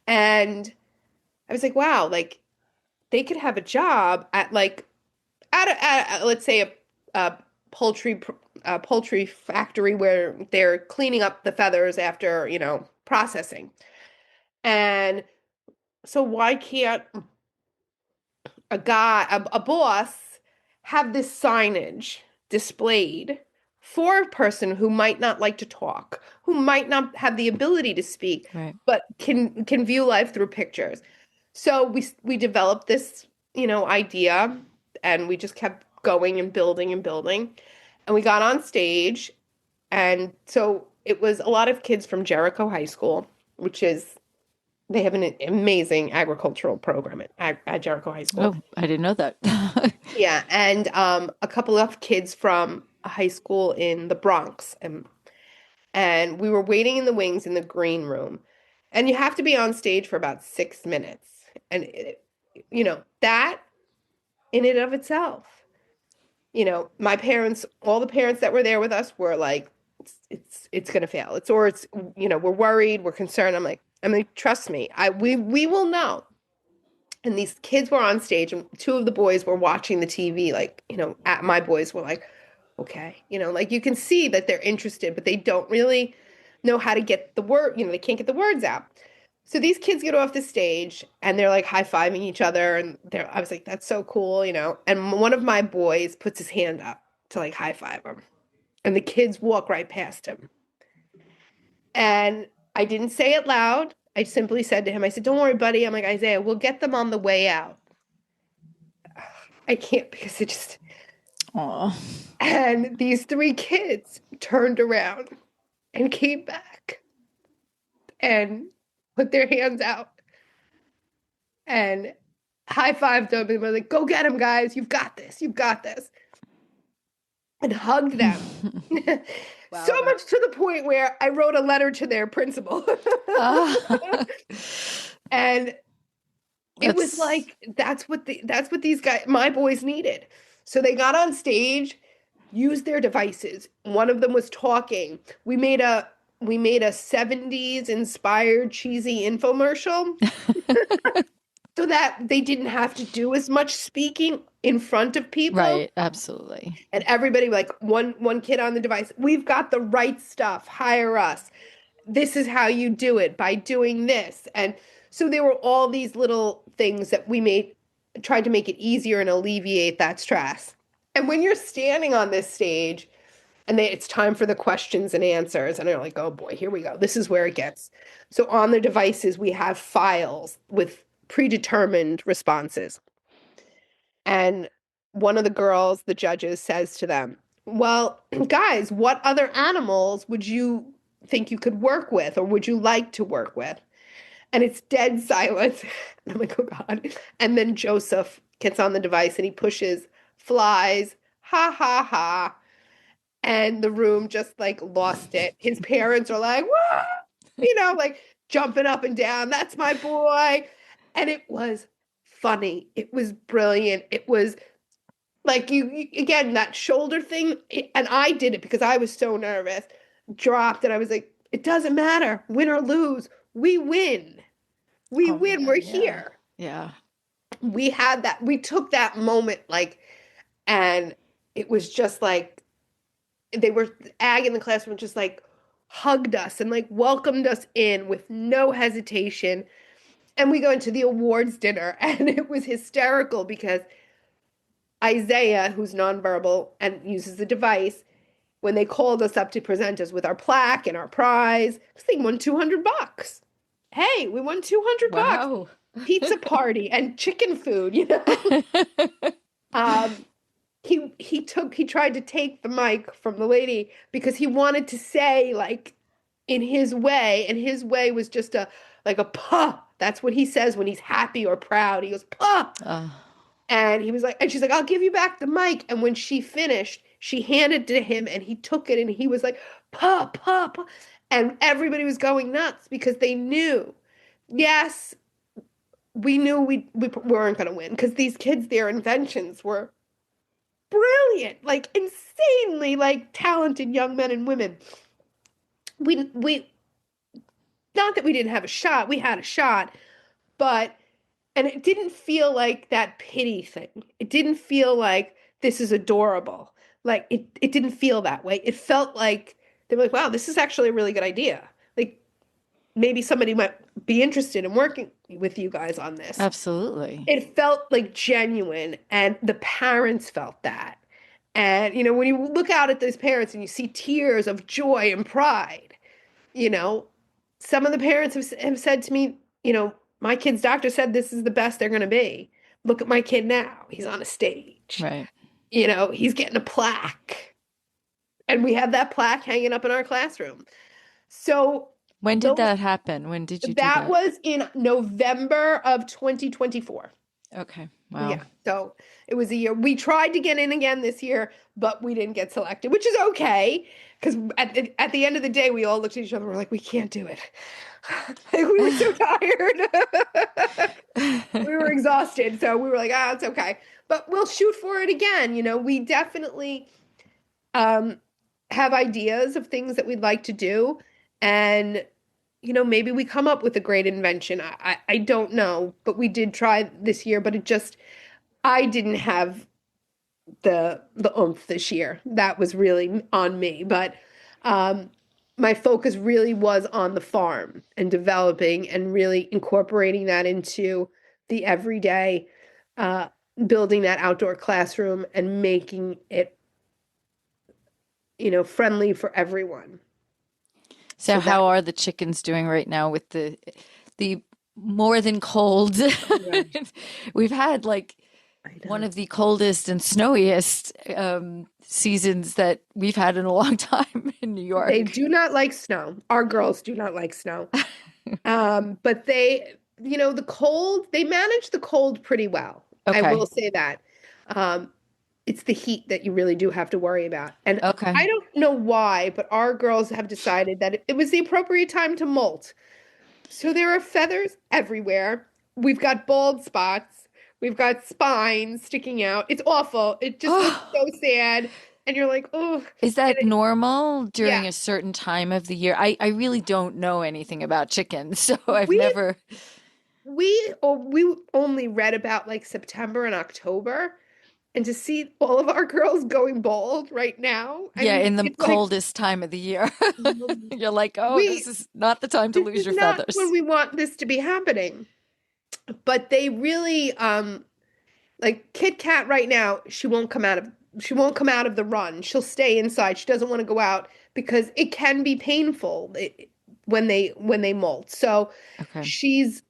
And I was like, wow, like they could have a job at like let's say a poultry poultry factory where they're cleaning up the feathers after processing. And so why can't a boss have this signage displayed for a person who might not like to talk, who might not have the ability to speak, Right. but can view life through pictures? So we developed this, idea, and we just kept going and building and building. And we got on stage, and so it was a lot of kids from Jericho High School, which is they have an amazing agricultural program at Jericho High School. Oh, I didn't know that. Yeah, and a couple of kids from a high school in the Bronx, and we were waiting in the wings in the green room, and you have to be on stage for about 6 minutes, and that in and of itself, my parents, all the parents that were there with us were like, it's gonna fail. We're worried, we're concerned. I'm like, trust me, we will know. And these kids were on stage, and two of the boys were watching the TV, like, at my boys were like, okay, like you can see that they're interested, but they don't really know how to get the word, they can't get the words out. So these kids get off the stage and they're like high-fiving each other, and I was like, that's so cool, And one of my boys puts his hand up to like high five him. And the kids walk right past him. And I didn't say it loud. I simply said to him, I said, don't worry, buddy. I'm like, Isaiah, we'll get them on the way out. I can't because it just. Aw. And these three kids turned around and came back and put their hands out and high-fived them and were like, go get them, guys. You've got this. You've got this. And hugged them. Wow. So much to the point where I wrote a letter to their principal. And it was like, that's what these guys, my boys, needed. So they got on stage, used their devices. One of them was talking. We made a 70s inspired cheesy infomercial so that they didn't have to do as much speaking in front of people. Right, absolutely. And everybody, like one kid on the device, we've got the right stuff, hire us. This is how you do it, by doing this. And so there were all these little things that we tried to make it easier and alleviate that stress. And when you're standing on this stage and it's time for the questions and answers, and they're like, oh boy, here we go. This is where it gets. So on the devices, we have files with predetermined responses. And one of the girls, the judges, says to them, well, guys, what other animals would you think you could work with, or would you like to work with? And it's dead silence. And I'm like, oh God. And then Joseph gets on the device and he pushes flies, ha, ha, ha. And the room just like lost it. His parents are like, whoa, like jumping up and down. That's my boy. And it was funny. It was brilliant. It was like you again, that shoulder thing. And I did it because I was so nervous, dropped. And I was like, it doesn't matter, win or lose. We win. We win. We're here. Yeah. We had that. We took that moment, and it was just like they were, Ag in the classroom just like hugged us and like welcomed us in with no hesitation. And we go into the awards dinner, and it was hysterical because Isaiah, who's nonverbal and uses the device, when they called us up to present us with our plaque and our prize, this thing won $200. Hey, we won $200. Wow. Pizza party and chicken food, He tried to take the mic from the lady because he wanted to say, like, in his way, and his way was just a puh. That's what he says when he's happy or proud. He goes, puh. And he was like, and she's like, I'll give you back the mic. And when she finished, she handed it to him and he took it and he was like, puh, puh, puh. And everybody was going nuts because they knew, yes, we knew we weren't going to win because these kids, their inventions were brilliant, like insanely like talented young men and women. We not that we didn't have a shot, we had a shot, and it didn't feel like that pity thing. It didn't feel like this is adorable. Like it didn't feel that way. It felt like they were like, wow, this is actually a really good idea. Like maybe somebody might be interested in working with you guys on this. Absolutely. It felt like genuine, and the parents felt that. And, when you look out at those parents and you see tears of joy and pride, some of the parents have said to me, my kid's doctor said this is the best they're going to be. Look at my kid now. He's on a stage. Right. He's getting a plaque. And we have that plaque hanging up in our classroom. So When did those that happen? When did you do that that? was in November of 2024. Okay. Wow. Yeah. So it was a year. We tried to get in again this year, but we didn't get selected, which is okay. Because at the end of the day, we all looked at each other and were like, we can't do it. Like, we were so tired. We were exhausted. So we were like, it's okay. But we'll shoot for it again. We definitely have ideas of things that we'd like to do. And, maybe we come up with a great invention. I don't know, but we did try this year, but I didn't have the oomph this year. That was really on me. But my focus really was on the farm and developing and really incorporating that into the everyday, uh, building that outdoor classroom and making it, friendly for everyone. So So that, how are the chickens doing right now with the more than cold? yeah, We've had like I one know. of the coldest and snowiest seasons that we've had in a long time in New They York. do not like snow. Our girls do not like snow. But the cold, they manage the cold pretty well. I Okay. will say that. Um, it's the heat that you really do have to worry about. And Okay. I don't know why, but our girls have decided that it was the appropriate time to molt. So there are feathers everywhere. We've got bald spots. We've got spines sticking out. It's awful. It just looks so Oh, sad. And you're like, oh, is and that normal yeah, during a certain time of the year? I really don't know anything about chickens, so I've we never. we only read about like September and October, and to see all of our girls going bald right now, I Yeah, mean, in the it's like coldest time of the year. You're like, oh, we this is not the time to this lose is your not when feathers. we want this to be happening. But they really like Kit Kat right now, she won't come out of the run. She'll stay inside. She doesn't want to go out because it can be painful when they molt. So Okay. she's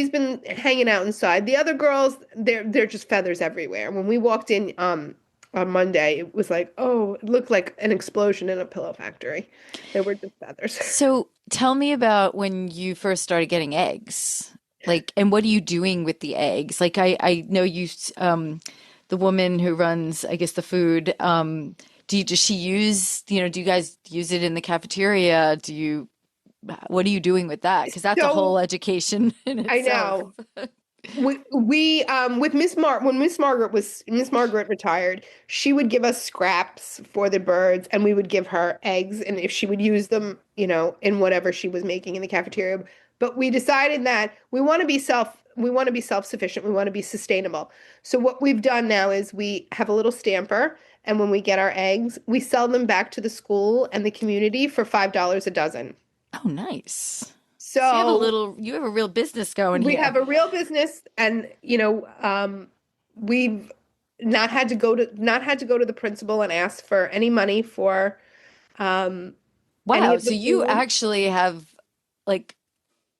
been hanging out inside. The other girls, they're just feathers everywhere. When we walked in on Monday, it was like, oh, it looked like an explosion in a pillow factory. They were just feathers. So tell me about when you first started getting eggs. Like, and what are you doing with the eggs? Like, I know the woman who runs, I guess, the food, does she use, do you guys use it in the cafeteria? What are you doing with that? Because that's a whole So education in I itself. know. We with when Miss Margaret retired, she would give us scraps for the birds and we would give her eggs and if she would use them, in whatever she was making in the cafeteria. But we decided that we want to be self-sufficient, we want to be sustainable. So what we've done now is we have a little stamper and when we get our eggs, we sell them back to the school and the community for $5 a dozen. Oh, nice. So So you have a real business going we here. have a real business and we've not had to go to the principal and ask for any money for um any Wow. of So the you food. actually have like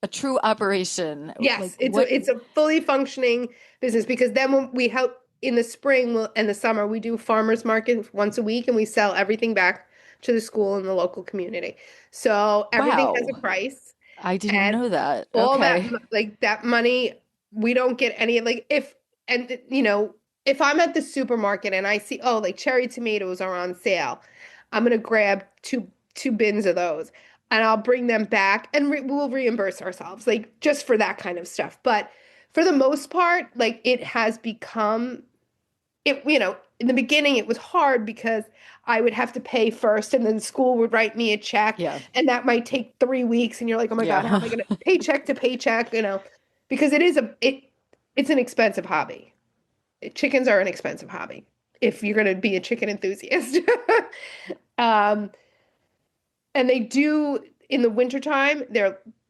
a true operation. Like Yes, what? it's a fully functioning business because then when we help in the spring and the summer we do farmers market once a week and we sell everything back to the school and the local community. So everything has a Wow. price. I didn't And know that. all that Okay. like that money, we don't get any like and if I'm at the supermarket and I see, oh, like cherry tomatoes are on sale, I'm gonna grab two bins of those and I'll bring them back and we'll reimburse ourselves like just for that kind of stuff. But for the most part, like it has become it, in the beginning it was hard because I would have to pay first and then school would write me a check Yeah. and that might take 3 weeks and you're like, oh my God, how am Yeah. I gonna paycheck to paycheck, because it's an expensive hobby. Chickens are an expensive hobby if you're gonna be a chicken enthusiast. um and they do in the wintertime,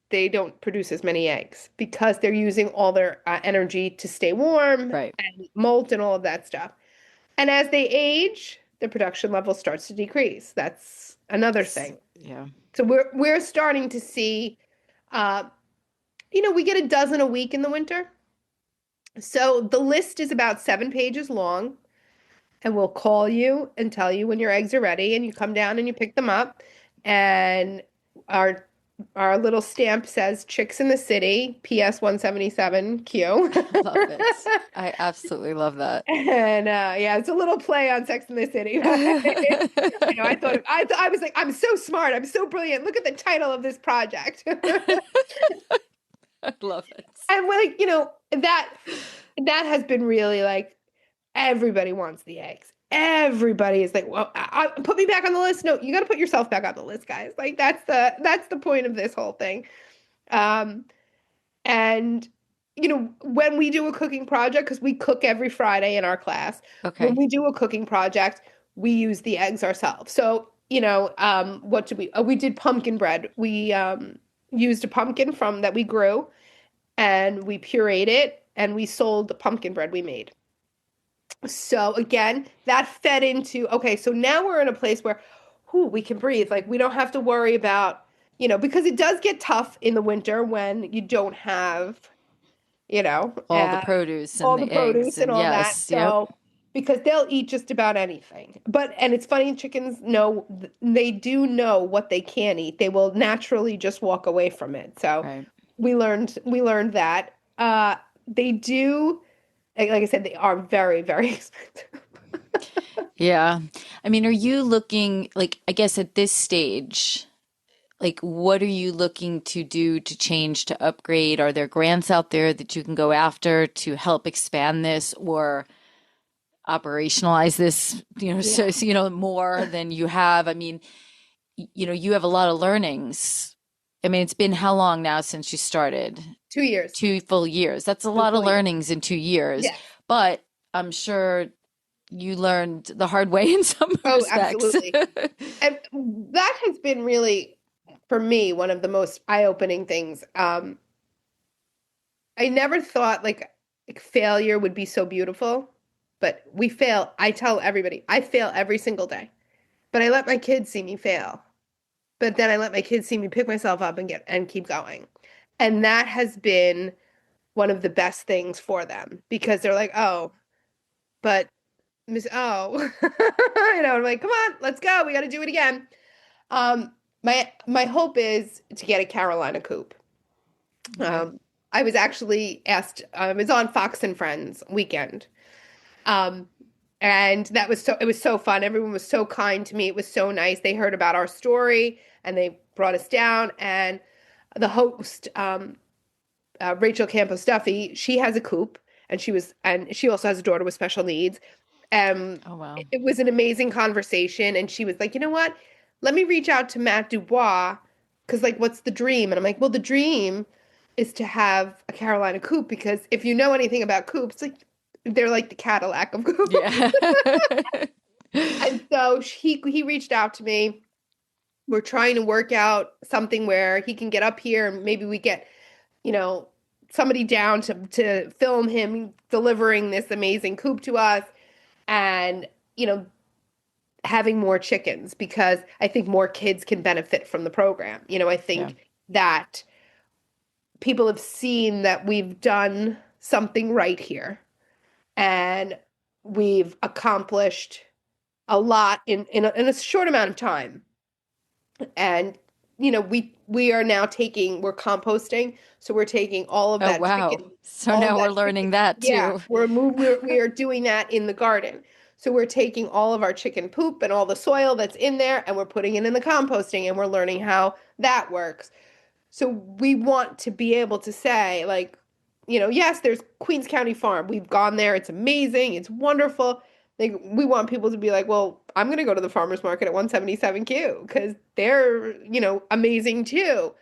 they don't produce as many eggs because they're using all their energy to stay warm Right. and molt and all of that stuff. And as they age, the production level starts to decrease. That's another thing. Yeah. So we're starting to see uh, we get a dozen a week in the winter. So the list is about 7 pages long, and we'll call you and tell you when your eggs are ready, and you come down and you pick them up. And our our little stamp says Chicks in the City, PS 177Q. Love it. I absolutely love that. And yeah, it's a little play on Sex in the City. I was like, I'm so smart, I'm so brilliant. Look at the title of this project. I love it. And like, that has been really like everybody wants the eggs. Everybody is like, well, put me back on the list. No, you got to put yourself back on the list, guys. Like that's the point of this whole thing. Um, and when we do a cooking project, because we cook every Friday in our class, when Okay. we do a cooking project, we use the eggs ourselves. So, what did we did pumpkin bread. We used a pumpkin from that we grew, and we pureed it, and we sold the pumpkin bread we made. So again, that fed into, okay, so now we're in a place where, we can breathe. Like we don't have to worry about, because it does get tough in the winter when you don't have, you know, All the uh, produce and all the the eggs produce and and all that. yes, yep. So, because they'll eat just about anything. And it's funny, chickens know, they do know what they can eat. They will naturally just walk away from it. So Right. we learned that. They do, like I said, they are very, very expensive. Yeah. I mean, are you looking like I guess at this stage, like what are you looking to do to change, to upgrade? Are there grants out there that you can go after to help expand this or operationalize this, Yeah. more than you have? I mean, you have a lot of learnings. I mean, it's been how long now since you started? 2 years, 2 full years. That's a two lot of full years. learnings in 2 years, Yes. but I'm sure you learned the hard way in some Oh, respects. absolutely. And that has been really, for me, one of the most eye-opening things. I never thought like failure would be so beautiful, but we fail. I tell everybody, I fail every single day, but I let my kids see me fail. But then I let my kids see me pick myself up and keep going. And that has been one of the best things for them because they're like, oh, but Miss O, I'm like, come on, let's go. We got to do it again. My hope is to get a Carolina coop. Okay. I was actually asked. I was on Fox and Friends weekend, um, and it was so fun. Everyone was so kind to me. It was so nice. They heard about our story and they brought us down. And the host, Rachel Campos Duffy, she has a coop, and she also has a daughter with special needs. Oh, wow. It was an amazing conversation, and she was like, you know what? Let me reach out to Matt Dubois, because like, what's the dream? And I'm like, well, the dream is to have a Carolina coop, because if you know anything about coops, like they're like the Cadillac of coops. Yeah. And so he reached out to me. We're trying to work out something where he can get up here, and maybe we get, you know, somebody down to film him delivering this amazing coop to us, and having more chickens, because I think more kids can benefit from the program. I Yeah. think that people have seen that we've done something right here, and we've accomplished a lot in a short amount of time. And we are now we're composting, so we're taking all of Oh, that wow. chicken, So all of now we're that chicken. learning that Yeah, too. we are doing that in the garden. So we're taking all of our chicken poop and all the soil that's in there, and we're putting it in the composting, and we're learning how that works. So we want to be able to say, like, yes, there's Queens County Farm. We've gone there. It's amazing. It's wonderful. Like, we want people to be like, well, I'm going to go to the farmer's market at 177Q because they're, amazing too.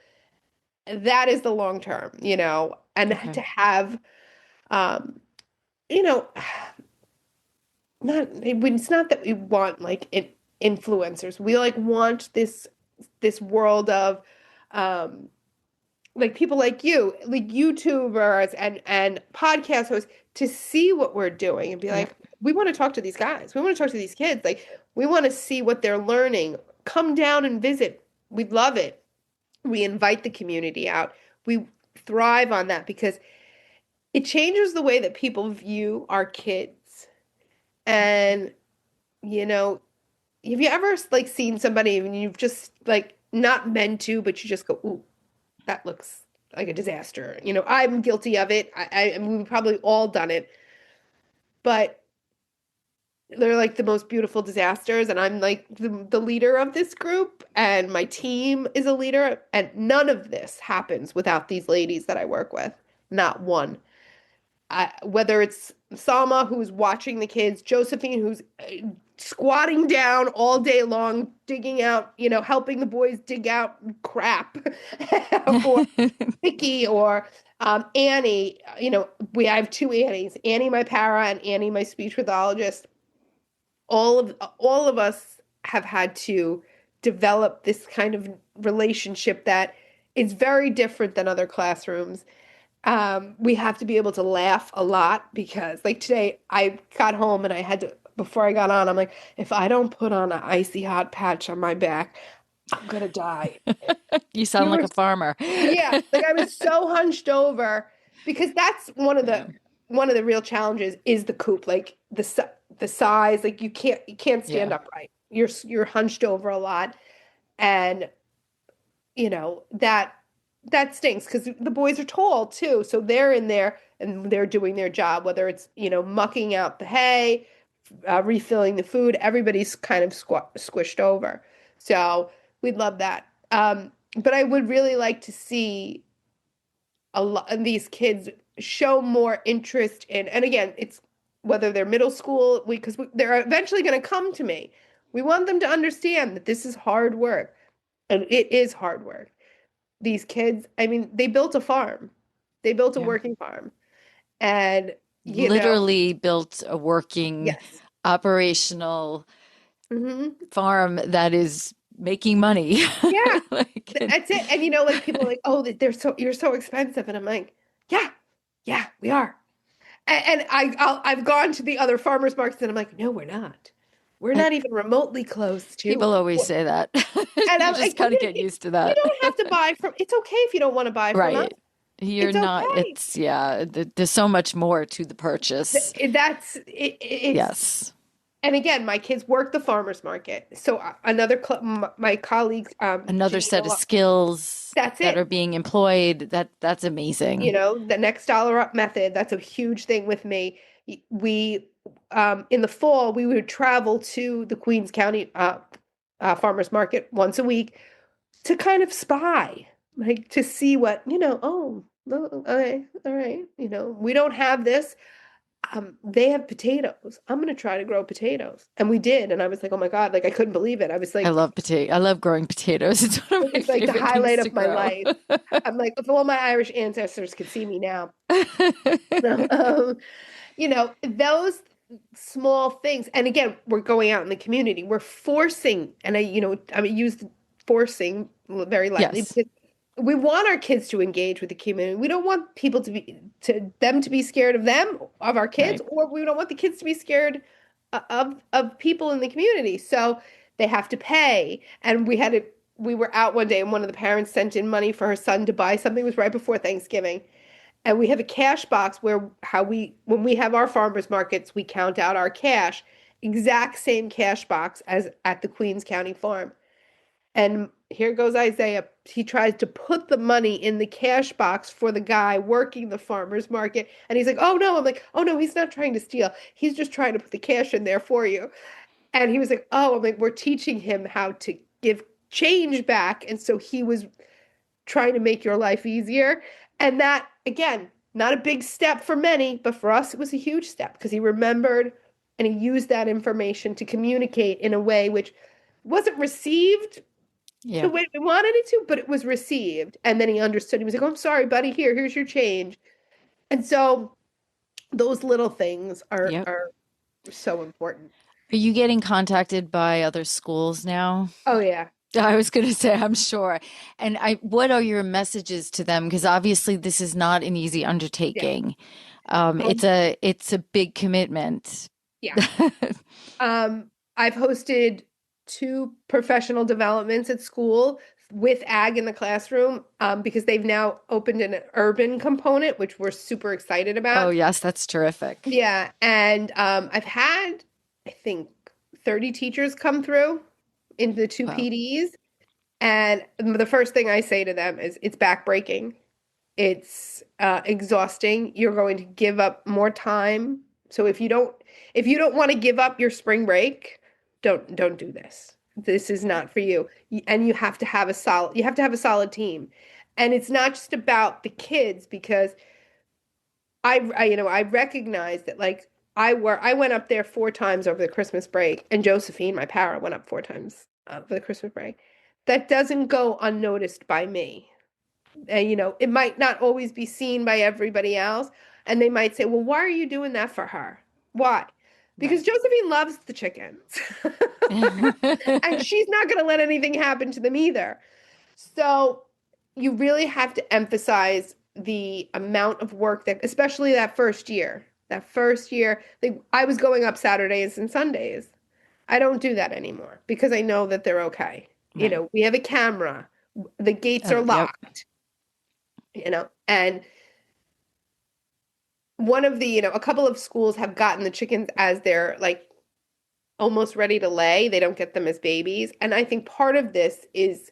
That is the long term, and Okay. to have, um, you know, it's not that we want like influencers. We like want this world of, um, like people like you, like YouTubers and podcast hosts, to see what we're doing and be Yep. like, we want to talk to these guys. We want to talk to these kids. Like, we want to see what they're learning. Come down and visit. We'd love it. We invite the community out. We thrive on that because it changes the way that people view our kids. And, you know, have you ever like seen somebody and you've just like not meant to, but you just go, ooh, that looks like a disaster. You know, I'm guilty of it. I mean, we've probably all done it, but they're like the most beautiful disasters. And I'm like the leader of this group, and my team is a leader. And none of this happens without these ladies that I work with. Not one. Whether it's Salma, who's watching the kids, Josephine, who's squatting down all day long, digging out, you know, helping the boys dig out crap, or Vicky, or Annie. You know, I have two Annies, Annie, my para, and Annie, my speech pathologist. All of us have had to develop this kind of relationship that is very different than other classrooms. We have to be able to laugh a lot because, like today, I got home and I had to, before I got on, I'm like, if I don't put on an icy hot patch on my back, I'm gonna die. You We sound like were, a farmer. yeah, like I was so hunched over because that's Yeah. one of the real challenges is the coop, like the size, like you can't stand Yeah. upright. You're hunched over a lot, and you know that stinks because the boys are tall too, so they're in there and they're doing their job, whether it's mucking out the hay, refilling the food. Everybody's kind of squished over, so we'd love that. But I would really like to see a lot of these kids show more interest in, and again, it's whether they're middle school, because they're eventually going to come to me. We want them to understand that this is hard work, and it is hard work. These kids, I mean, they built a farm. They built a Yeah. working farm. And, Literally built a working, yes. operational Hmm. farm that is making money. Yeah, Like, that's it. And like people are like, "Oh, you're so expensive." And I'm like, "Yeah. Yeah, we are." And I've gone to the other farmers markets and I'm like, "No, we're not. We're I, not even remotely close to." people always say that. And You I'm just like, got to get used to You that. don't have to buy from, it's okay if you don't want to buy from us. Right. You're It's not, okay. it's, yeah, there's so much more to the purchase. That's it's Yes. And again, my kids work the farmers market. So my colleagues, Another set of Janine, skills that's that are it. being employed. That's amazing. The next dollar up method. That's a huge thing with me. We, in the fall, we would travel to the Queens County farmers market once a week to kind of spy, like to see what, oh, okay, all right, we don't have this. They have potatoes. I'm gonna try to grow potatoes. And we did. And I was like, oh my God, like I couldn't believe it. I was I like, love potato. I love growing potatoes. It's one of my it's like the favorite things highlight to of my grow. life. I'm like, if all my Irish ancestors could see me now. Um, those small things. And again, we're going out in the community. We're forcing, and I use forcing very lightly Yes. because we want our kids to engage with the community. We don't want people to be scared of them, of our kids, Right. or we don't want the kids to be scared of people in the community. So they have to pay. And we were out one day and one of the parents sent in money for her son to buy something. It was right before Thanksgiving. And we have a cash box where when we have our farmers markets, we count out our cash, exact same cash box as at the Queens County farm. And here goes Isaiah. He tries to put the money in the cash box for the guy working the farmer's market. And he's like, oh no. I'm like, oh no, he's not trying to steal. He's just trying to put the cash in there for you. And he was like, oh, I'm like, we're teaching him how to give change back. And so he was trying to make your life easier. And that, again, not a big step for many, but for us, it was a huge step because he remembered and he used that information to communicate in a way which wasn't received the Yeah. way we wanted it to, but it was received. And then he understood. He was like, oh, I'm sorry, buddy. Here's your change. And so those little things are Yep. are so important. Are you getting contacted by other schools now? Oh yeah. I was going to say, I'm sure. And what are your messages to them? Because obviously this is not an easy Yeah. undertaking. Um, It's a big commitment. yeah. I've hosted two professional developments at school, with ag in the classroom because they've now opened an urban component, which we're super excited Oh, about. yes, that's terrific. Yeah, and I've had, I think, 30 teachers come through in the two Wow. PDs, and the first thing I say to them is, it's backbreaking. It's exhausting. You're going to give up more time. So if you don't want to give up your spring break, don't do this. This is not for you. And you have to have a solid team. And it's not just about the kids because I recognize that like I went up there 4 times over the Christmas break, and Josephine, my para, went up 4 times for the Christmas break. That doesn't go unnoticed by me. And it might not always be seen by everybody else, and they might say, "Well, why are you doing that for her? Why?" Because Right. Josephine loves the chickens, and she's not going to let anything happen to them either. So you really have to emphasize the amount of work that, especially that first year. That first year, like, I was going up Saturdays and Sundays. I don't do that anymore because I know that they're okay. Right. We have a camera. The gates are Oh, yep. locked, and a couple of schools have gotten the chickens as they're like almost ready to lay. They don't get them as babies. And I think part of this is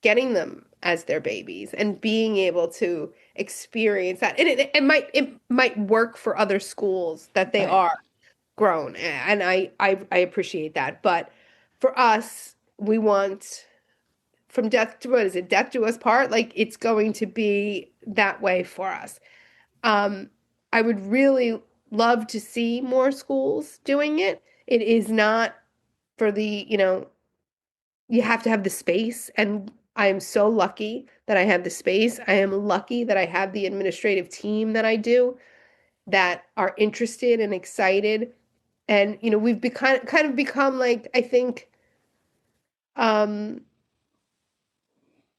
getting them as their babies and being able to experience that. And it might work for other schools that they Right. are grown. And I appreciate that. But for us, we want from death to what is it? Death do us part? Like it's going to be that way for us. Um, I would really love to see more schools doing it. It is not for you have to have the space. And I am so lucky that I have the space. I am lucky that I have the administrative team that I do that are interested and excited. And, we've kind of become like, I think, um,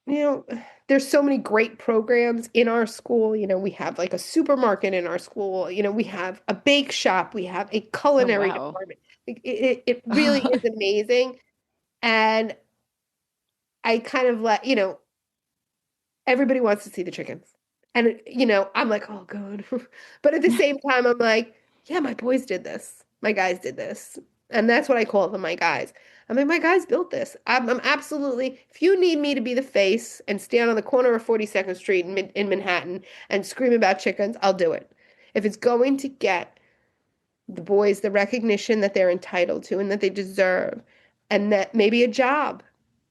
you know, there's so many great programs in our school. We have like a supermarket in our school. We have a bake shop. We have a Oh, culinary wow. department. It really is amazing. And I kind of everybody wants to see the chickens. And, I'm like, oh, God. But at the same time, I'm like, yeah, my boys did this. My guys did this. And that's what I call them, my guys. I mean, my guys built this. I'm absolutely, if you need me to be the face and stand on the corner of 42nd Street in Manhattan and scream about chickens, I'll do it. If it's going to get the boys the recognition that they're entitled to and that they deserve, and that maybe a job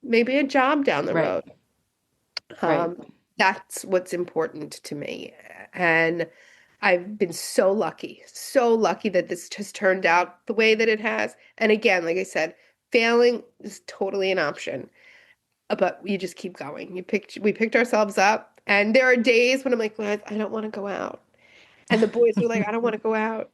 down the Right. road. Right. Um, that's what's important to me. And I've been so lucky that this just turned out the way that it has. And again, like I said, failing is totally an option, but you just keep going. We picked ourselves up, and there are days when I'm like, well, I don't want to go out. And the boys are like, I don't want to go out.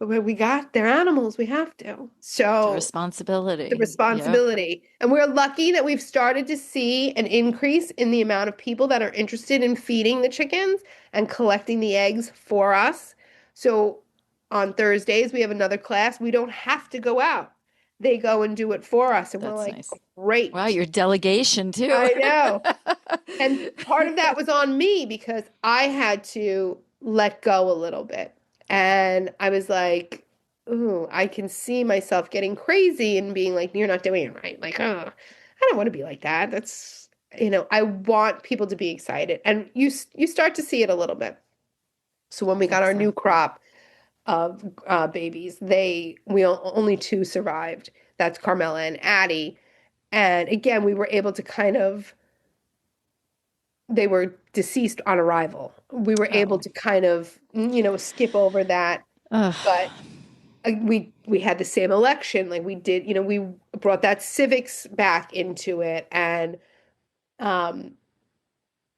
But they're animals, we have to. The So the responsibility. Yep. responsibility. And we're lucky that we've started to see an increase in the amount of people that are interested in feeding the chickens and collecting the eggs for us. So on Thursdays, we have another class. We don't have to go out. They go and do it for us. And we're That's like, nice. Wow, great. your delegation too. I know. And part of that was on me because I had to let go a little bit. And I was like, ooh, I can see myself getting crazy and being like, you're not doing it right. Like, oh, I don't want to be like that. I want people to be excited. And you start to see it a little bit. So when we got our new Excellent. crop of babies, only two survived. That's Carmela and Addie. And again, we were able to they were deceased on arrival. We were able Oh. to kind of, skip over that. Ugh. But we had the same election. Like we did, we brought that civics back into it, and um,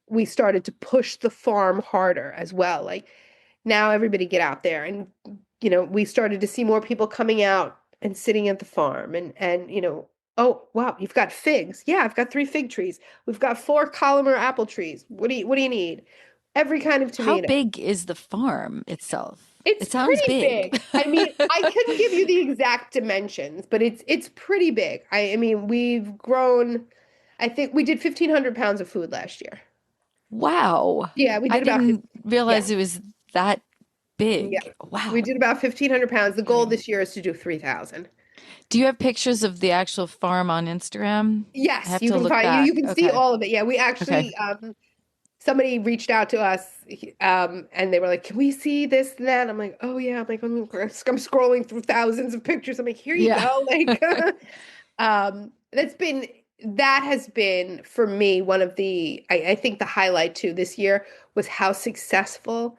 we started to push the farm harder as well. Like now everybody get out there, and we started to see more people coming out and sitting at the farm, and oh wow, you've got figs. Yeah, I've got 3 fig trees. We've got 4 columnar apple trees. What do you need? Every kind of How tomato. big is the farm itself? It's It sounds pretty big. big. I mean, I couldn't give you the exact dimensions, but it's pretty big. I mean, we've grown. I think we did 1,500 pounds of food last year. Wow. Yeah, we I did about 50, didn't yeah, realize it was that yeah. big. We Wow. did about 1,500 pounds. The goal Okay. this year is to do 3,000. Do you have pictures of the actual farm on Instagram? I Yes, have you to can look find you back. can see Okay. all of it. Yeah, we Okay. actually somebody reached out to us and they were like, "Can we see this and that?" I'm like, "Oh yeah." I'm scrolling through thousands of pictures. I'm like, "Here you Yeah. go." Like that's been that has been for me one of I think the highlight too this year was how successful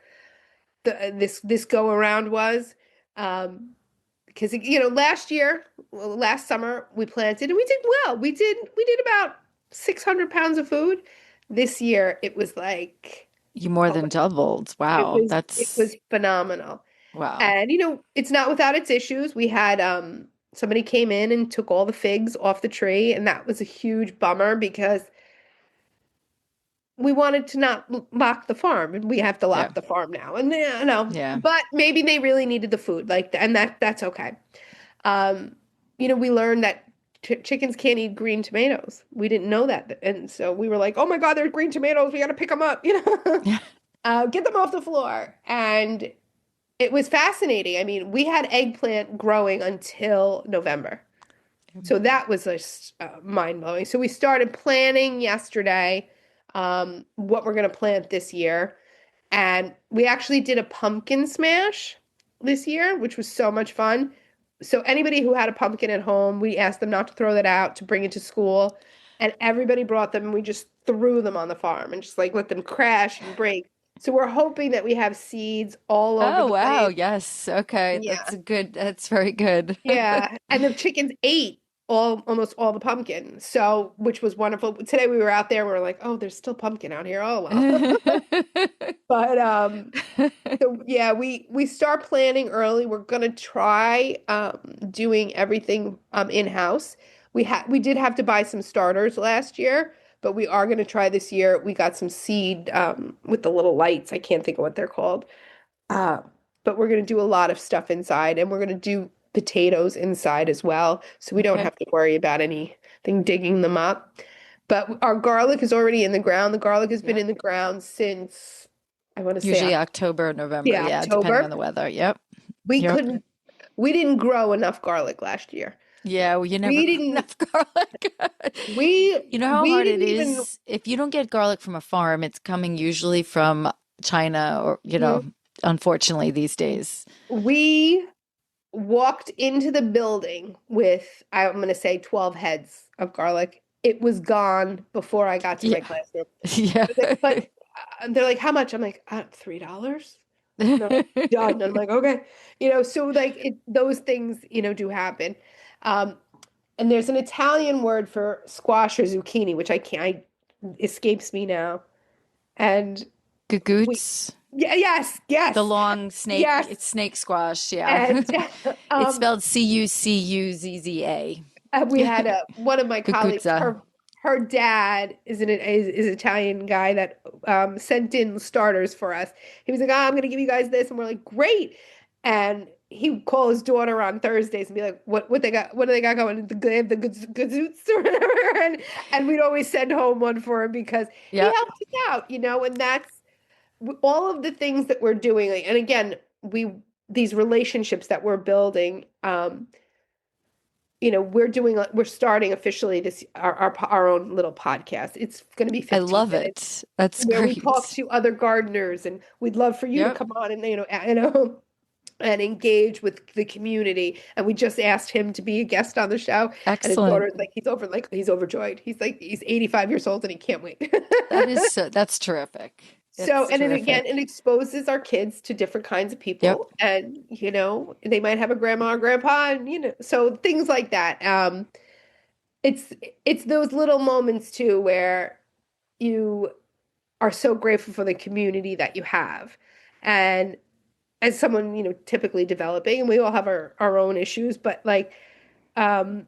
this go around was. Because last summer we planted and we did well. We did about 600 pounds of food. This year it was like, You more oh than my, doubled. it Wow. was it That's was phenomenal. wow. And it's not without its issues. We had somebody came in and took all the figs off the tree, and that was a huge bummer because we wanted to not lock the farm, and we have to Yeah. lock the farm now. And Yeah. but maybe they really needed the food, and that's okay. Um, we learned that chickens can't eat green tomatoes. We didn't know that, and so we were like, "Oh my God, there's green tomatoes! We got to pick them up!" Yeah. Get them off the floor. And it was fascinating. I mean, we had eggplant growing until November. So that was just mind blowing. So we started planning yesterday what we're going to plant this year. And we actually did a pumpkin smash this year, which was so much fun. So anybody who had a pumpkin at home, we asked them not to throw that out, to bring it to school. And everybody brought them and we just threw them on the farm and just like let them crash and break. So we're hoping that we have seeds all over Oh, the wow. place. Yes. Okay. Yeah. That's very good. Yeah, and the chickens ate almost all the pumpkin. So, which was wonderful. Today we were out there, we were like, "Oh, there's still pumpkin out here." Oh well. But so yeah, we start planning early. We're gonna try doing everything in-house. We did have to buy some starters last year, but we are gonna try this year. We got some seed with the little lights. I can't think of what they're called. Uh, but we're going to do a lot of stuff inside and we're going to do potatoes inside as well. So we don't Okay. have to worry about anything digging them up. But our garlic is already in the ground. The garlic has been Yep. in the ground since, I want to say, Usually October, November. yeah, Yeah, depending on October. the weather. Yep. We Yep. couldn't, we didn't grow enough garlic last year. Yeah, well, you never We grow didn't, enough garlic. we, You know how we hard it didn't even, is? If you don't get garlic from a farm, it's coming usually from China or, unfortunately these days. we walked into the building with, I'm going to say 12 heads of garlic. It was gone before I got to my Yeah. classroom. Yeah. But they're like, how much? I'm like, $3. And they're like, done. And I'm like, okay. So like those things, do happen. Um, and there's an Italian word for squash or zucchini, which escapes me now. And we, Gagoots. yeah, yes, The yes, long snake, yes. it's snake squash, yeah. And It's um, spelled Cucuzza. we had one of my colleagues, Gaguzza. her dad is an Italian guy that sent in starters for us. He was like, I'm going to give you guys this. And we're like, great. And he would call his daughter on Thursdays and be like, what do they got going? They have the gazoots or whatever. And we'd always send home one for him because he Yep. helped us out, and that's all of the things that we're doing. And again, these relationships that we're building, we're starting officially our own little podcast. It's going to be I 15 love minutes it. That's where we talk great. to other gardeners, and we'd love for you to Yep. come on and and engage with the community. And we just asked him to be a guest on the show, and his Excellent. daughter's like he's overjoyed. He's 85 years old and he can't wait. That's terrific. So, It's and then again, it terrific. exposes our kids to different kinds of Yep. people, and they might have a grandma or grandpa, and so things like that. It's it's those little moments too where you are so grateful for the community that you have. And as someone, typically developing, and we all have our own issues, but like um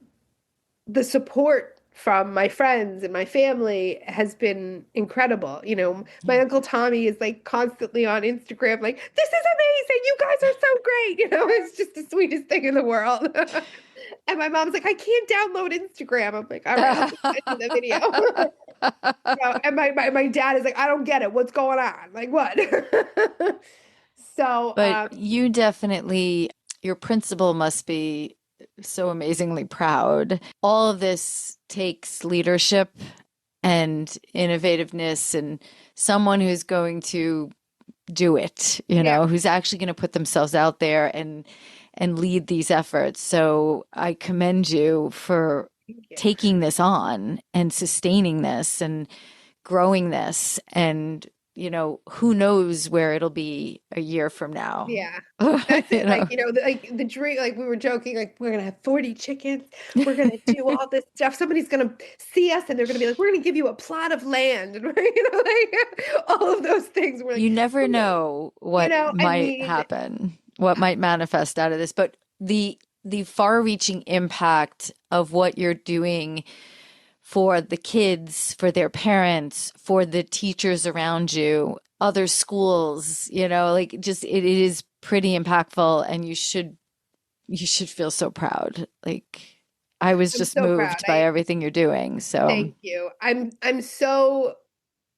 the support from my friends and my family has been incredible. My Yeah. Uncle Tommy is like constantly on Instagram, like, this is amazing. You guys are so great. It's just the sweetest thing in the world. And my mom's like, I can't download Instagram. I'm like, all right, I'll just send you the video. And my dad is like, I don't get it. What's going on? Like, what? So, But you definitely, your principal must be so amazingly proud. All of this takes leadership and innovativeness and someone who's going to do it, yeah, who's actually going to put themselves out there and lead these efforts. So I commend you for thank you. taking this on and sustaining this and growing this. And, who knows where it'll be a year from now. Yeah. That's it. Like, the dream, like we were joking, like we're gonna have 40 chickens, we're gonna do all this stuff. Somebody's gonna see us and they're gonna be like, we're gonna give you a plot of land, and we're, like all of those things. We're like, You never know what I might mean, happen, what might manifest out of this, but the far-reaching impact of what you're doing for the kids, for their parents, for the teachers around you, other schools, like just it is pretty impactful, and you should feel so proud. Like I was I'm just so proud. moved by everything you're doing. So Thank you. I'm so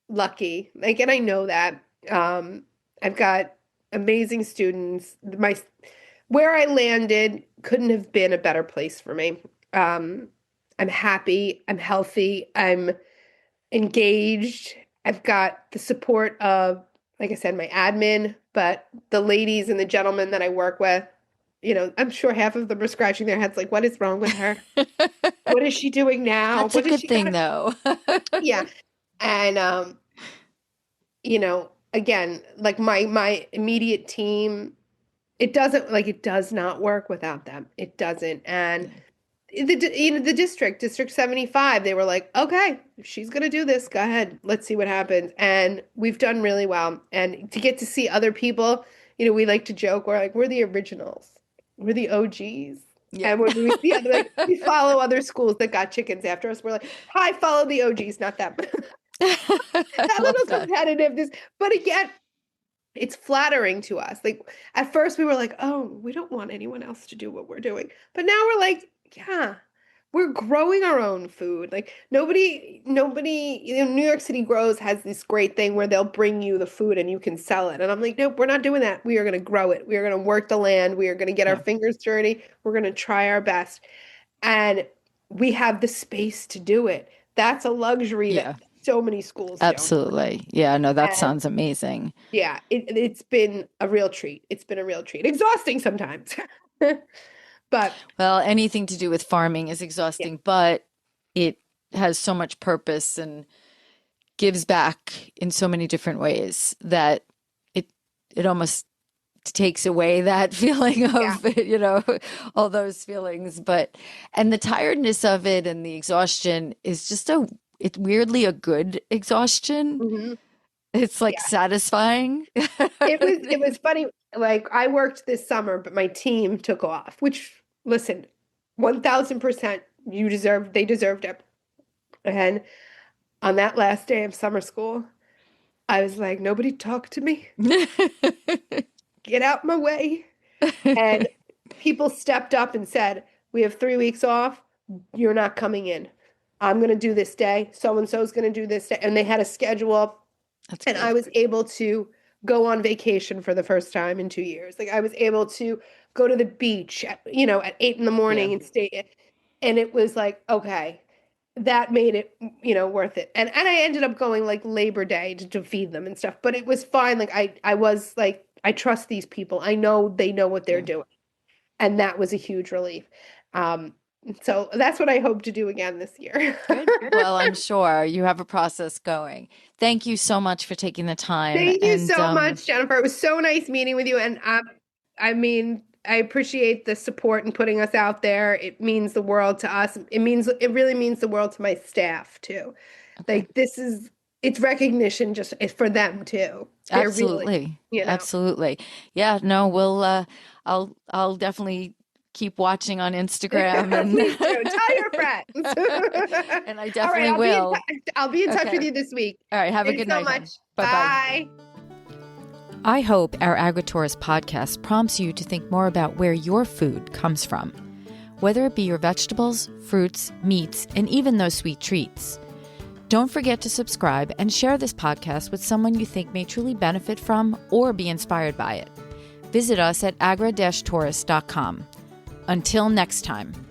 lucky. Like, and I know that. I've got amazing students. Where I landed couldn't have been a better place for me. I'm happy, I'm healthy, I'm engaged. I've got the support of, like I said, my admin, but the ladies and the gentlemen that I work with, I'm sure half of them are scratching their heads like, what is wrong with her? What is she doing now? that's a What is good she thing, got? though. Yeah. And again, like my immediate team, it does not work without them. It doesn't. And the district 75, they were like, okay, if she's gonna do this, go ahead, let's see what happens. And we've done really well. And to get to see other people, we like to joke, we're like, we're the originals, we're the OGs. Yeah. And when we see other, like, we follow other schools that got chickens after us, we're like, hi, follow the OGs, not them. I That love little that. competitiveness, but again, it's flattering to us. Like, at first we were like, oh, we don't want anyone else to do what we're doing. But now we're like, yeah, we're growing our own food. Like, nobody, New York City Grows has this great thing where they'll bring you the food and you can sell it. And I'm like, nope, we're not doing that. We are going to grow it. We are going to work the land. We are going to get our Yeah. fingers dirty. We're going to try our best. And we have the space to do it. That's a luxury Yeah. that so many schools don't. Absolutely. Yeah, no, that And sounds amazing. yeah, it's been a real treat. It's been a real treat. Exhausting sometimes. But Well, anything to do with farming is yeah, exhausting, but it has so much purpose and gives back in so many different ways that it almost takes away that feeling yeah. of, all those feelings. And the tiredness of it and the exhaustion is just it's weirdly a good exhaustion. Hmm. It's like Yeah. satisfying. It was funny. Like, I worked this summer, but my team took off, which, listen, 1000% they deserved it. And on that last day of summer school, I was like, nobody talk to me. Get out my way. And people stepped up and said, we have 3 weeks off. You're not coming in. I'm going to do this day. So and so is going to do this day. And they had a schedule. That's And I good. was able to go on vacation for the first time in 2 years. Like, I was able to go to the beach at 8 in the morning Yeah. and stay. And it was like, okay, that made it, worth it. And I ended up going like Labor Day to feed them and stuff. But it was fine. Like, I was like, I trust these people. I know they know what they're Yeah. doing. And that was a huge relief. Um, so that's what I hope to do again this year. Good. Well, I'm sure you have a process going. Thank you so much for taking the time. Thank you And so much, Jennifer. It was so nice meeting with you. And I mean, I appreciate the support and putting us out there. It means the world to us. It really means the world to my staff too. okay. Like, it's recognition just for them too. They're really, Absolutely. you know. Absolutely. Yeah, no, I'll definitely keep watching on Instagram Please do. Tell your and friends. and I All right, definitely will. I'll be in touch with Okay. you this week. All right. Have a Thanks good so night, much. hon. Bye-bye. Bye. I hope our Agritourist podcast prompts you to think more about where your food comes from. whether it be your vegetables, fruits, meats, and even those sweet treats. Don't forget to subscribe and share this podcast with someone you think may truly benefit from or be inspired by it. Visit us at agra-tourist.com. Until next time.